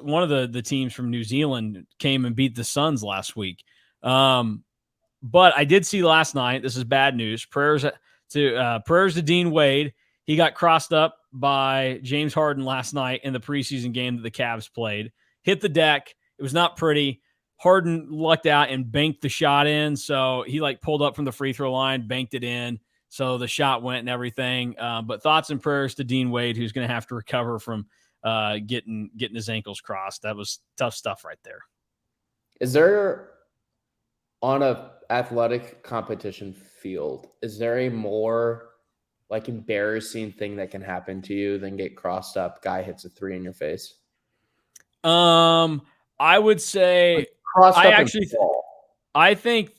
one of the teams from New Zealand came and beat the Suns last week. But I did see last night. This is bad news. Prayers to Dean Wade. He got crossed up by James Harden last night in the preseason game that the Cavs played. Hit the deck. It was not pretty. Harden lucked out and banked the shot in. So he pulled up from the free throw line, banked it in. So the shot went and everything. But thoughts and prayers to Dean Wade, who's going to have to recover from getting his ankles crossed. That was tough stuff right there. Is there, on a athletic competition field, is there a more embarrassing thing that can happen to you than get crossed up, guy hits a three in your face? I would say I think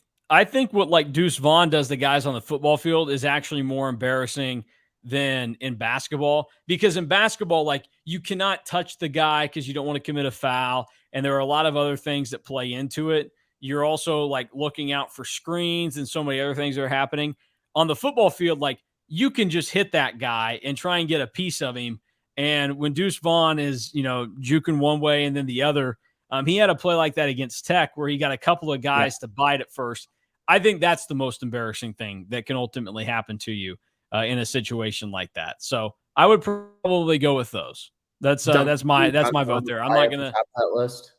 what Deuce Vaughn does to guys on the football field is actually more embarrassing than in basketball, because in basketball, you cannot touch the guy because you don't want to commit a foul. And there are a lot of other things that play into it. You're also looking out for screens and so many other things that are happening on the football field. You can just hit that guy and try and get a piece of him. And when Deuce Vaughn is, juking one way and then the other, he had a play like that against Tech where he got a couple of guys to bite at first. I think that's the most embarrassing thing that can ultimately happen to you in a situation like that. So I would probably go with those. That's my vote there. I'm not gonna top that list.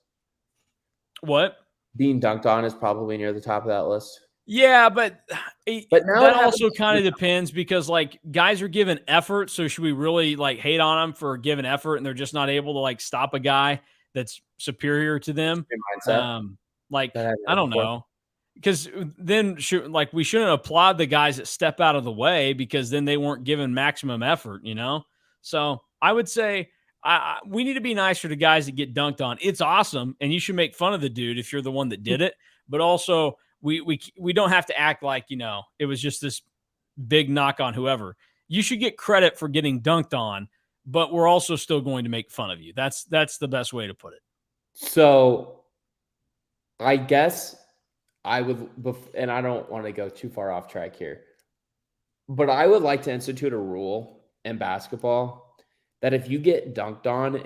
What? Being dunked on is probably near the top of that list. Yeah, but now that also kind of depends, because guys are giving effort. So should we really hate on them for giving effort and they're just not able to stop a guy that's superior to them? I don't know. Because then we shouldn't applaud the guys that step out of the way, because then they weren't given maximum effort, So I would say we need to be nicer to guys that get dunked on. It's awesome, and you should make fun of the dude if you're the one that did it. But also, we don't have to act like it was just this big knock on whoever. You should get credit for getting dunked on, but we're also still going to make fun of you. That's the best way to put it. So, I guess I would, and I don't want to go too far off track here, but I would like to institute a rule in basketball that if you get dunked on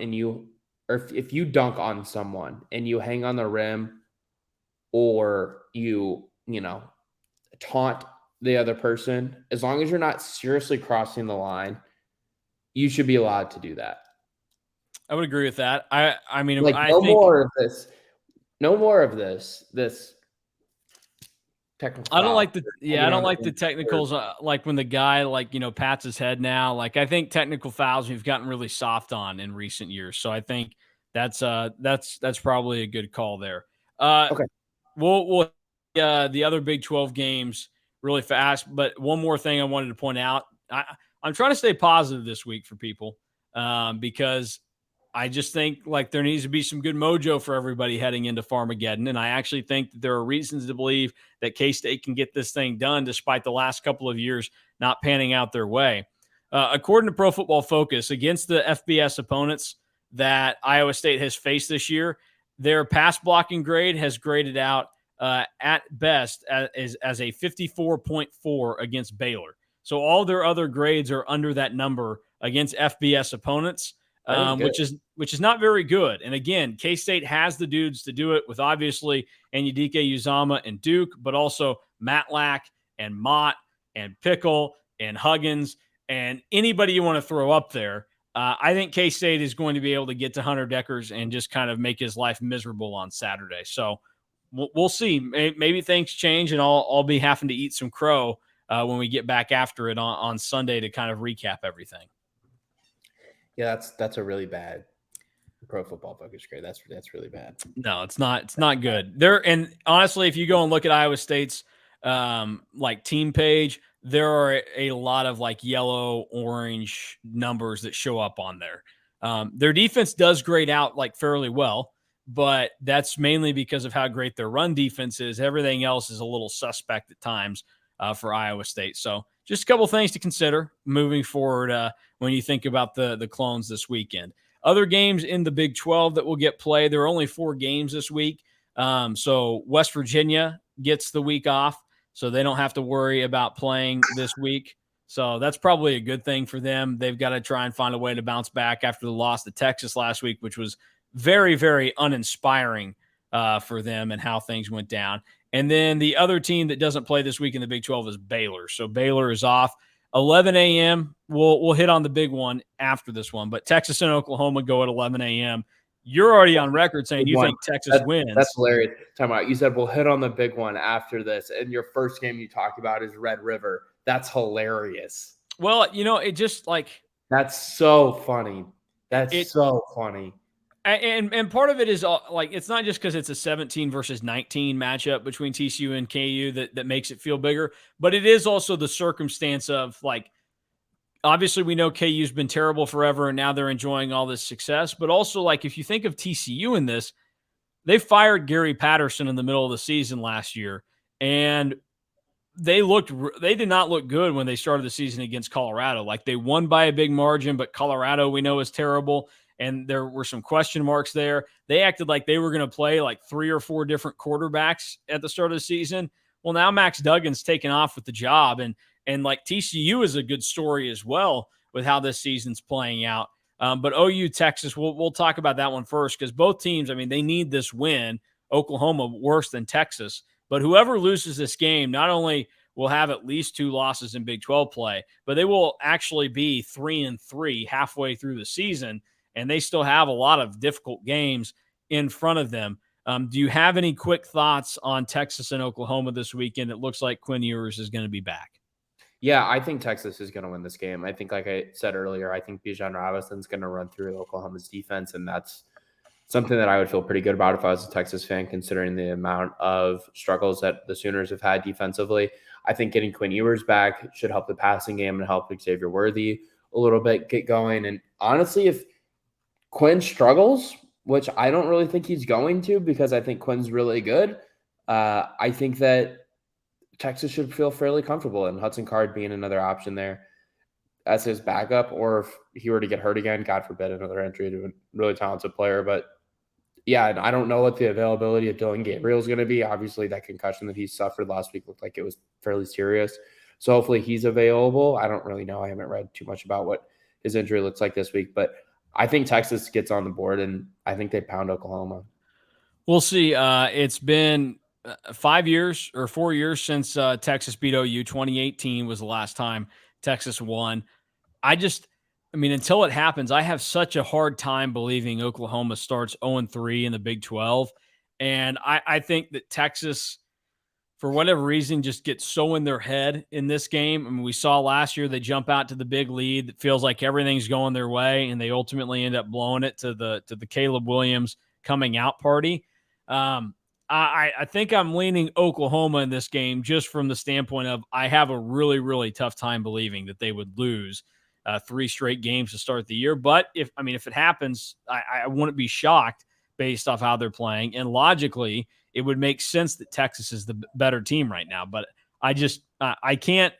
if you dunk on someone and you hang on the rim, or you taunt the other person, as long as you're not seriously crossing the line, you should be allowed to do that. I would agree with that. I mean, more of this. No more of this technical. I don't like the technicals. When the guy pats his head now. I think technical fouls we've gotten really soft on in recent years. So I think that's probably a good call there. Okay. We'll the other Big 12 games really fast, but one more thing I wanted to point out. I'm trying to stay positive this week for people, because I just think there needs to be some good mojo for everybody heading into Farmageddon. And I actually think that there are reasons to believe that K-State can get this thing done despite the last couple of years not panning out their way. According to Pro Football Focus, against the FBS opponents that Iowa State has faced this year, their pass blocking grade has graded out at best as a 54.4 against Baylor. So all their other grades are under that number against FBS opponents. Which is not very good. And again, K-State has the dudes to do it, with obviously Anyudike Uzama and Duke, but also Matlack and Mott and Pickle and Huggins and anybody you want to throw up there. I think K-State is going to be able to get to Hunter Deckers and just kind of make his life miserable on Saturday. So we'll see. Maybe things change, and I'll be having to eat some crow when we get back after it on Sunday to kind of recap everything. Yeah, that's a really bad Pro Football Focus grade. That's really bad. No, it's not. It's not good. And honestly, if you go and look at Iowa State's team page, there are a lot of yellow, orange numbers that show up on there. Their defense does grade out fairly well, but that's mainly because of how great their run defense is. Everything else is a little suspect at times for Iowa State. So just a couple things to consider moving forward when you think about the Clones this weekend. Other games in the Big 12 that will get played. There are only 4 games this week. So West Virginia gets the week off, so they don't have to worry about playing this week. So that's probably a good thing for them. They've got to try and find a way to bounce back after the loss to Texas last week, which was very, very uninspiring for them and how things went down. And then the other team that doesn't play this week in the Big 12 is Baylor. So Baylor is off. 11 a.m. We'll hit on the big one after this one, but Texas and Oklahoma go at 11 a.m. You're already on record saying you think Texas wins. That's hilarious. Time out. You said we'll hit on the big one after this, and your first game you talked about is Red River. That's hilarious. Well, it just that's so funny. That's so funny. And part of it is it's not just because it's a 17 versus 19 matchup between TCU and KU that makes it feel bigger, but it is also the circumstance of obviously we know KU's been terrible forever and now they're enjoying all this success, but also if you think of TCU in this, they fired Gary Patterson in the middle of the season last year, and they did not look good when they started the season against Colorado. They won by a big margin, but Colorado we know is terrible. And there were some question marks there. They acted like they were going to play 3 or 4 different quarterbacks at the start of the season. Well, now Max Duggan's taken off with the job, and TCU is a good story as well with how this season's playing out. But OU Texas, we'll talk about that one first because both teams, they need this win. Oklahoma worse than Texas, but whoever loses this game not only will have at least 2 losses in Big 12 play, but they will actually be 3-3 halfway through the season. And they still have a lot of difficult games in front of them. Do you have any quick thoughts on Texas and Oklahoma this weekend? It looks like Quinn Ewers is going to be back. Yeah, I think Texas is going to win this game. I think, like I said earlier, I think Bijan Robinson's going to run through Oklahoma's defense, and that's something that I would feel pretty good about if I was a Texas fan, considering the amount of struggles that the Sooners have had defensively. I think getting Quinn Ewers back should help the passing game and help Xavier Worthy a little bit get going. And honestly, if Quinn struggles, which I don't really think he's going to because I think Quinn's really good, I think that Texas should feel fairly comfortable in Hudson Card being another option there as his backup, or if he were to get hurt again, God forbid, another injury to a really talented player. But yeah, I don't know what the availability of Dylan Gabriel is going to be. Obviously, that concussion that he suffered last week looked like it was fairly serious. So hopefully he's available. I don't really know. I haven't read too much about what his injury looks like this week, but I think Texas gets on the board, and I think they pound Oklahoma. We'll see. It's been 5 years or 4 years since Texas beat OU. 2018 was the last time Texas won. Until it happens, I have such a hard time believing Oklahoma starts 0-3 in the Big 12. And I think that Texas, for whatever reason, just gets so in their head in this game. We saw last year they jump out to the big lead that feels like everything's going their way, and they ultimately end up blowing it to the Caleb Williams coming out party. I think I'm leaning Oklahoma in this game just from the standpoint of I have a really, really tough time believing that they would lose 3 straight games to start the year. But if it happens, I wouldn't be shocked based off how they're playing. And logically, it would make sense that Texas is the better team right now. But I can't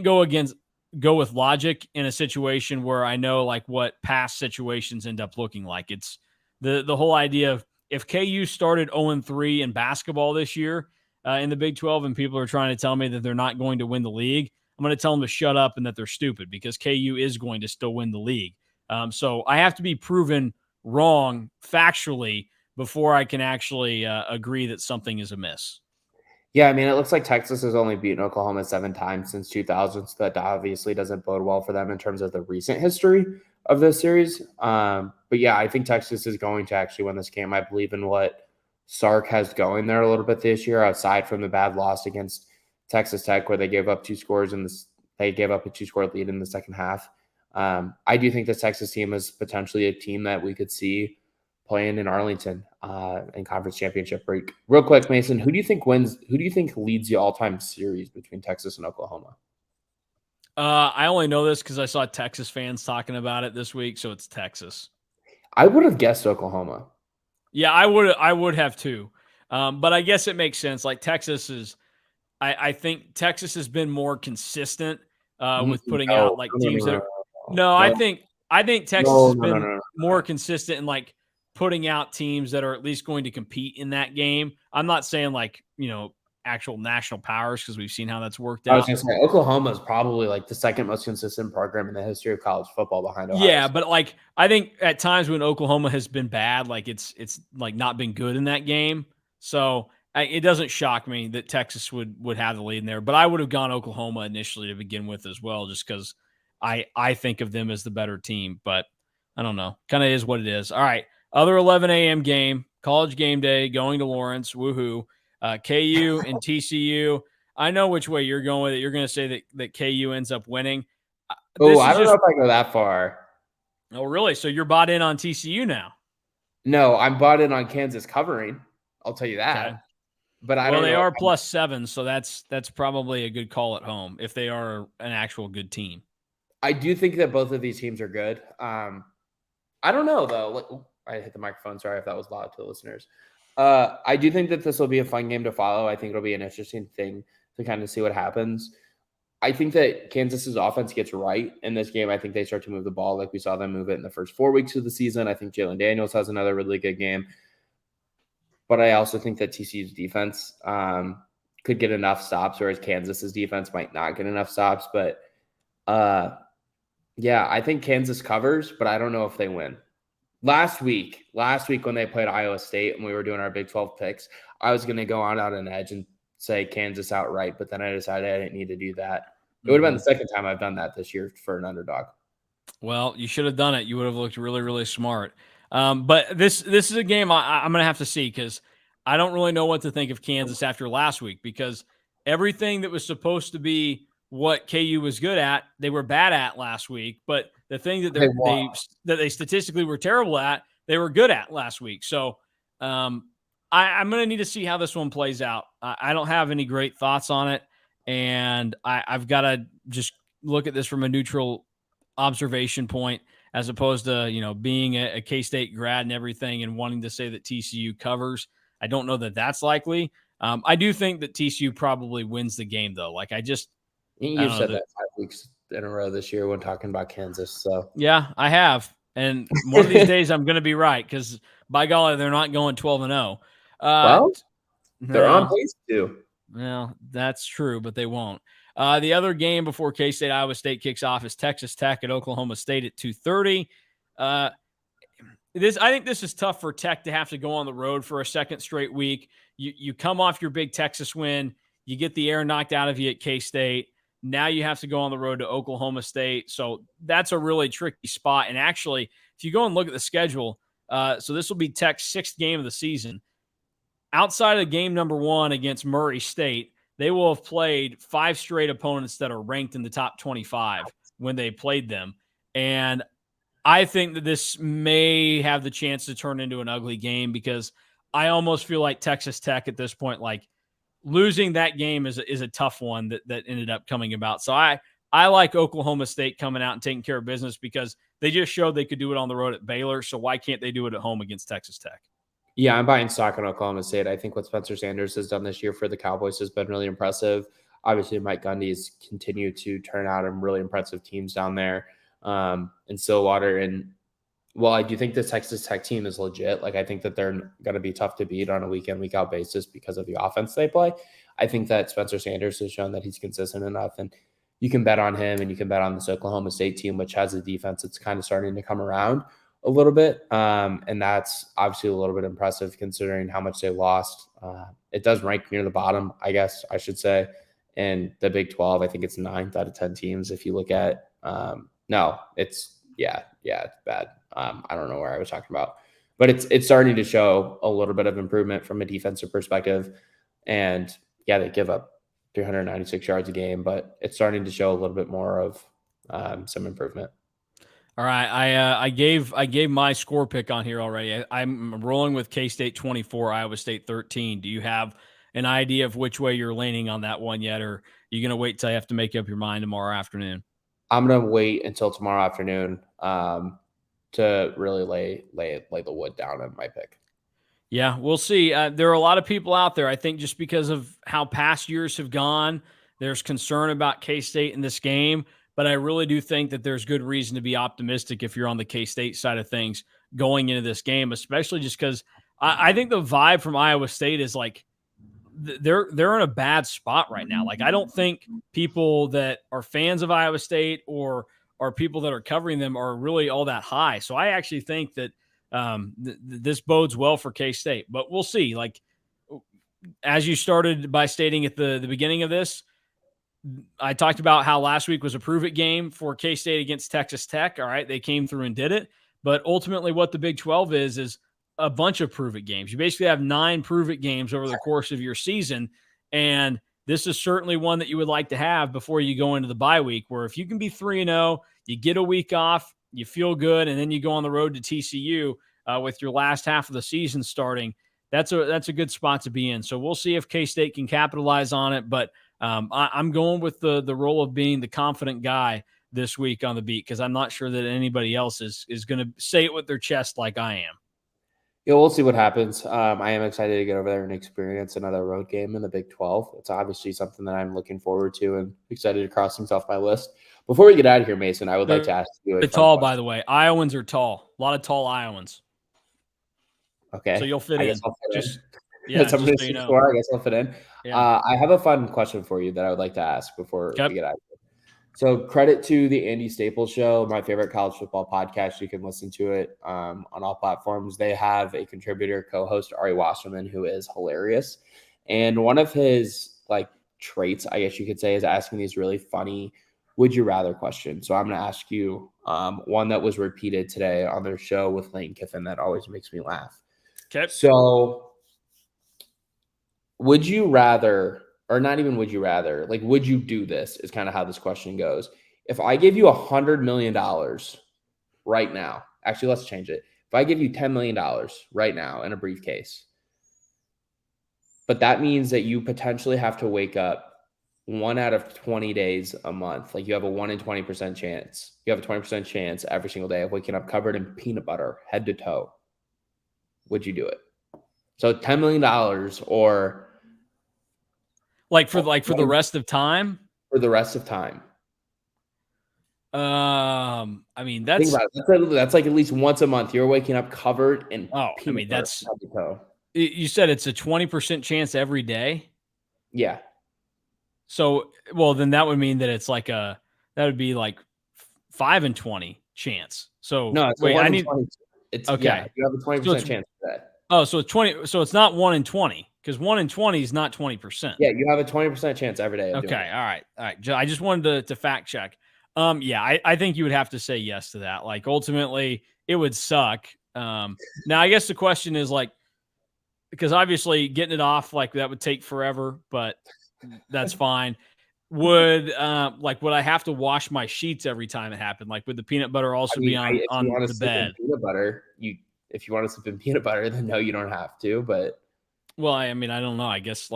go with logic in a situation where I know what past situations end up looking like. It's the whole idea of if KU started 0-3 in basketball this year in the Big 12 and people are trying to tell me that they're not going to win the league, I'm going to tell them to shut up and that they're stupid because KU is going to still win the league. So I have to be proven wrong factually before I can actually agree that something is amiss. Yeah, it looks like Texas has only beaten Oklahoma 7 times since 2000, so that obviously doesn't bode well for them in terms of the recent history of this series. But yeah, I think Texas is going to actually win this game. I believe in what Sark has going there a little bit this year, aside from the bad loss against Texas Tech where they gave up 2 scores they gave up a 2-score lead in the second half. I do think the Texas team is potentially a team that we could see playing in Arlington in conference championship break. Real quick, Mason, who do you think wins? Who do you think leads the all-time series between Texas and Oklahoma? I only know this because I saw Texas fans talking about it this week, so it's Texas. I would have guessed Oklahoma. Yeah, I would have too. But I guess it makes sense. Texas is I think Texas has been more consistent with putting out No, like no, teams no, that no, are. No, no, I think Texas no, has no, no, been no, more no. consistent in like putting out teams that are at least going to compete in that game. I'm not saying like actual national powers because we've seen how that's worked I was out. going to say Oklahoma is probably like the second most consistent program in the history of college football behind Ohio Yeah, State. but like I think at times when Oklahoma has been bad, like it's like not been good in that game. So it doesn't shock me that Texas would have the lead in there. But I would have gone Oklahoma initially to begin with as well, just because I think of them as the better team. But I don't know, kind of is what it is. All right, other 11 a.m. game, college game day, going to Lawrence, woohoo. KU and TCU. I know which way you're going with it. You're going to say that KU ends up winning. Oh, This I is don't know just if I go that far. Oh, really? So you're bought in on TCU now? No, I'm bought in on Kansas covering. I'll tell you Okay. that. But I Well, don't they know. are +7, so that's probably a good call at home if they are an actual good team. I do think that both of these teams are good. I don't know though. I hit the microphone. Sorry if that was loud to the listeners. I do think that this will be a fun game to follow. I think it'll be an interesting thing to kind of see what happens. I think that Kansas's offense gets right in this game. I think they start to move the ball like we saw them move it in the first 4 weeks of the season. I think Jalen Daniels has another really good game. But I also think that TCU's defense could get enough stops, whereas Kansas's defense might not get enough stops. But yeah, I think Kansas covers, but I don't know if they win. Last week when they played Iowa State and we were doing our Big 12 picks, I was going to go on out an edge and say Kansas outright, but then I decided I didn't need to do that. It would have been the second time I've done that this year for an underdog. Well, you should have done it. You would have looked really, really smart. But this is a game I'm going to have to see because I don't really know what to think of Kansas after last week because everything that was supposed to be what KU was good at, they were bad at last week. But the thing that they statistically were terrible at, they were good at last week. So I'm going to need to see how this one plays out. I don't have any great thoughts on it, and I've got to just look at this from a neutral observation point as opposed to being a K-State grad and everything and wanting to say that TCU covers. I don't know that that's likely. I do think that TCU probably wins the game though. Like I You've don't know said that 5 weeks in a row this year when talking about Kansas. So yeah, I have, and one of these days I'm going to be right because by golly, they're not going 12-0. well, they're on No, pace to. well, that's true, but they won't. The other game before K-State Iowa State kicks off is Texas Tech at Oklahoma State at 2:30. I think this is tough for Tech to have to go on the road for a second straight week. You come off your big Texas win, you get the air knocked out of you at K-State. Now you have to go on the road to Oklahoma State. So that's a really tricky spot. And actually, if you go and look at the schedule, so this will be Tech's sixth game of the season. Outside of game number 1 against Murray State, they will have played 5 straight opponents that are ranked in the top 25 when they played them. And I think that this may have the chance to turn into an ugly game because I almost feel like Texas Tech at this point, like losing that game is a tough one that ended up coming about. So I like Oklahoma State coming out and taking care of business because they just showed they could do it on the road at Baylor. So why can't they do it at home against Texas Tech? Yeah, I'm buying stock on Oklahoma State. I think what Spencer Sanders has done this year for the Cowboys has been really impressive. Obviously, Mike Gundy's continued to turn out some really impressive teams down there in Stillwater. And while I do think this Texas Tech team is legit, like I think that they're going to be tough to beat on a week in, week out basis because of the offense they play. I think that Spencer Sanders has shown that he's consistent enough, and you can bet on him, and you can bet on this Oklahoma State team, which has a defense that's kind of starting to come around a little bit. And that's obviously a little bit impressive considering how much they lost. It does rank near the bottom, I guess I should say. In the Big 12, I think it's 9th out of 10 teams. If you look at, no, it's bad. I don't know where I was talking about, but it's starting to show a little bit of improvement from a defensive perspective. And yeah, they give up 396 yards a game, but it's starting to show a little bit more of some improvement. All right, I gave my score pick on here already. I'm rolling with K-State 24, Iowa State 13. Do you have an idea of which way you're leaning on that one yet, or are you going to wait till you have to make up your mind tomorrow afternoon? I'm going to wait until tomorrow afternoon to really lay the wood down on my pick. Yeah, we'll see. There are a lot of people out there, I think, just because of how past years have gone, there's concern about K-State in this game. But I really do think that there's good reason to be optimistic if you're on the K-State side of things going into this game, especially just because I think the vibe from Iowa State is like they're in a bad spot right now. Like I don't think people that are fans of Iowa State or people that are covering them are really all that high. So I actually think that this bodes well for K-State, but we'll see. Like as you started by stating at the beginning of this, I talked about how last week was a prove it game for K-State against Texas Tech. All right, they came through and did it. But ultimately, what the Big 12 is a bunch of prove it games. You basically have 9 prove it games over the course of your season. And this is certainly one that you would like to have before you go into the bye week, where if you can be 3-0, you get a week off, you feel good, and then you go on the road to TCU with your last half of the season starting. That's a good spot to be in. So we'll see if K-State can capitalize on it. But I'm going with the role of being the confident guy this week on the beat because I'm not sure that anybody else is going to say it with their chest like I am. Yeah, we'll see what happens. I am excited to get over there and experience another road game in the Big 12. It's obviously something that I'm looking forward to and excited to cross things off my list. Before we get out of here, Mason, I would like to ask you a fun tall, question. By the way. Iowans are tall. A lot of tall Iowans. Okay. So you'll fit in. Just yeah, just so you know. I guess I'll fit in. Yeah. I have a fun question for you that I would like to ask before we get out of here. So credit to the Andy Staples Show, my favorite college football podcast. You can listen to it on all platforms. They have a contributor, co-host, Ari Wasserman, who is hilarious. And one of his traits, I guess you could say, is asking these really funny would you rather questions. So I'm going to ask you one that was repeated today on their show with Lane Kiffin that always makes me laugh. Okay. So would you rather, or not even would you rather, would you do this is kind of how this question goes. If I give you $100 million right now, actually, let's change it. If I give you $10 million right now in a briefcase, but that means that you potentially have to wake up 1 out of 20 days a month. You have a 1 in 20% chance. You have a 20% chance every single day of waking up covered in peanut butter, head to toe. Would you do it? So $10 million or for the rest of time? For the rest of time. I mean, that's at least once a month you're waking up covered in peanut butter, that's head to toe. You said it's a 20% chance every day? Yeah. So, well, then that would mean that it's that would be 5 in 20 chance. So no, wait, I need. 20. It's okay. Yeah, you have a 20% chance of that. Oh, so it's 20. So it's not 1 in 20 because 1 in 20 is not 20%. Yeah, you have a 20% chance every day. Okay. All right. I just wanted to fact check. Yeah, I think you would have to say yes to that. Ultimately, it would suck. Now, I guess the question is because obviously getting it off that would take forever, but that's fine. Would would I have to wash my sheets every time it happened? Would the peanut butter also be on the bed? Peanut butter, if you want to sip in peanut butter, then no, you don't have to. But well, I mean, I don't know. I guess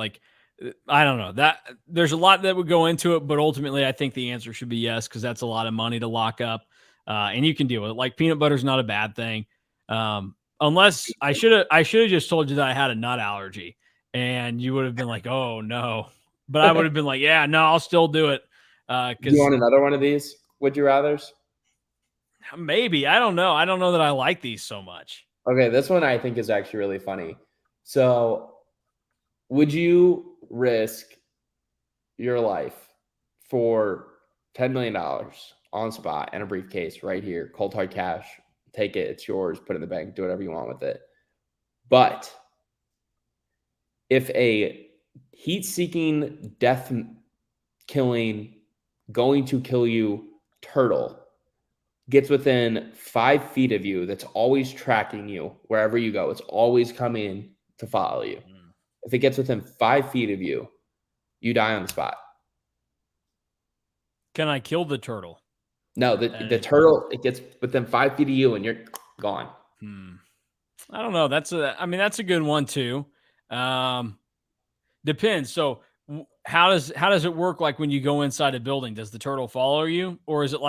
I don't know that there's a lot that would go into it, but ultimately, I think the answer should be yes because that's a lot of money to lock up, and you can deal with it. Peanut butter is not a bad thing, unless I should have just told you that I had a nut allergy, and you would have been like, "Oh no," but I would have been like, "Yeah, no, I'll still do it." Do you want another one of these? Would you rather's? Maybe. I don't know. I don't know that I like these so much. Okay, this one I think is actually really funny. So, would you risk your life for $10 million on spot and a briefcase right here, cold hard cash? Take it. It's yours. Put it in the bank. Do whatever you want with it. But if a heat-seeking, death-killing, going to kill you turtle gets within 5 feet of you, that's always tracking you wherever you go, it's always coming to follow you. If it gets within 5 feet of you, you die on the spot. Can I kill the turtle? No, the turtle, it gets within 5 feet of you and you're gone. I don't know. That's a good one too. Depends. So how does it work? When you go inside a building, does the turtle follow you, or is it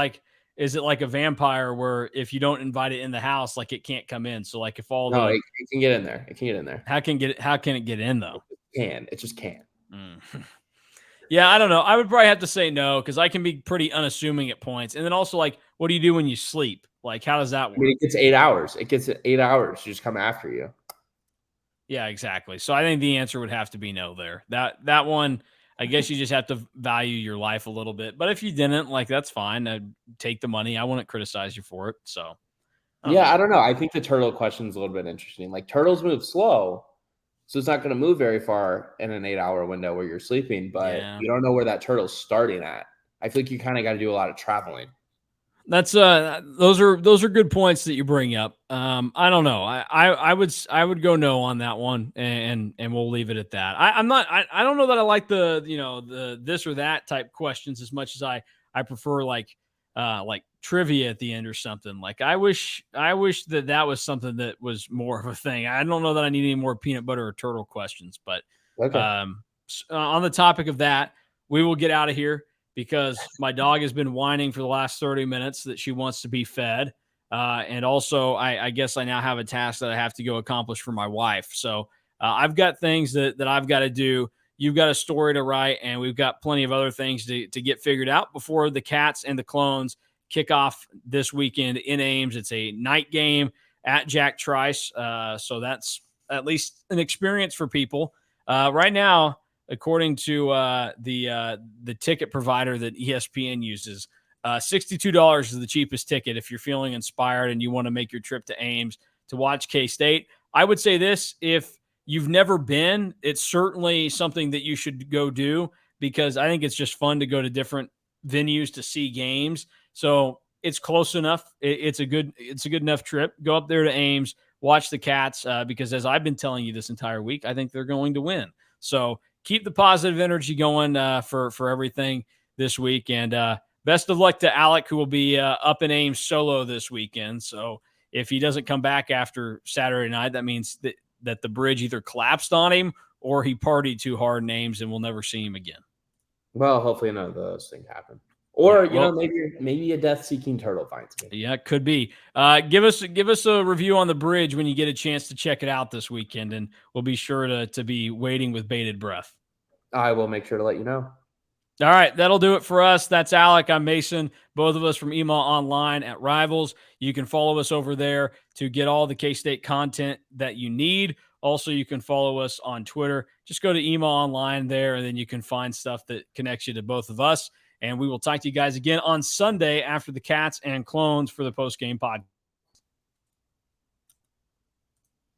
is it like a vampire where if you don't invite it in the house, like it can't come in? So like if all No, the it can get in there. It can get in there. how can it get in though? It just can. Yeah, I don't know. I would probably have to say no because I can be pretty unassuming at points. And then also, like, what do you do when you sleep? Like, how does that work? I mean, it gets 8 hours. It gets 8 hours to just come after you. Yeah, exactly. So I think the answer would have to be no there. That one, I guess you just have to value your life a little bit. But if you didn't, like, that's fine. I'd take the money. I wouldn't criticize you for it. So I don't know. I think the turtle question is a little bit interesting. Like turtles move slow, so it's not going to move very far in an 8-hour window where you're sleeping, but Yeah. you don't know where that turtle's starting at. I feel like you kind of got to do a lot of traveling. That's those are good points that you bring up. I don't know. I would go no on that one, and we'll leave it at that. I'm not. I don't know that I like the the this or that type questions as much as I prefer like trivia at the end or something. Like I wish that was something that was more of a thing. I don't know that I need any more peanut butter or turtle questions, but Okay. on the topic of that, we will get out of here because my dog has been whining for the last 30 minutes that she wants to be fed. And also, I guess I now have a task that I have to go accomplish for my wife. So I've got things that I've got to do. You've got a story to write, and we've got plenty of other things to get figured out before the Cats and the Clones kick off this weekend in Ames. It's a night game at Jack Trice. So that's at least an experience for people. Right now, according to the ticket provider that ESPN uses, $62 is the cheapest ticket if you're feeling inspired and you want to make your trip to Ames to watch K-State. I would say this: if you've never been, it's certainly something that you should go do because I think it's just fun to go to different venues to see games. So it's close enough. It's a good enough trip. Go up there to Ames, watch the Cats because as I've been telling you this entire week, I think they're going to win. So keep the positive energy going for everything this week. And best of luck to Alec, who will be up in Ames solo this weekend. So if he doesn't come back after Saturday night, that means that the bridge either collapsed on him or he partied too hard in Ames and we'll never see him again. Well, hopefully none of those things happen. Or, Yeah, maybe a death-seeking turtle finds me. Yeah, it could be. Give us a review on the bridge when you get a chance to check it out this weekend, and we'll be sure to be waiting with bated breath. I will make sure to let you know. All right, that'll do it for us. That's Alec. I'm Mason, both of us from EMA Online at Rivals. You can follow us over there to get all the K-State content that you need. Also, you can follow us on Twitter. Just go to EMA Online there, and then you can find stuff that connects you to both of us. And we will talk to you guys again on Sunday after the Cats and Clones for the post-game podcast.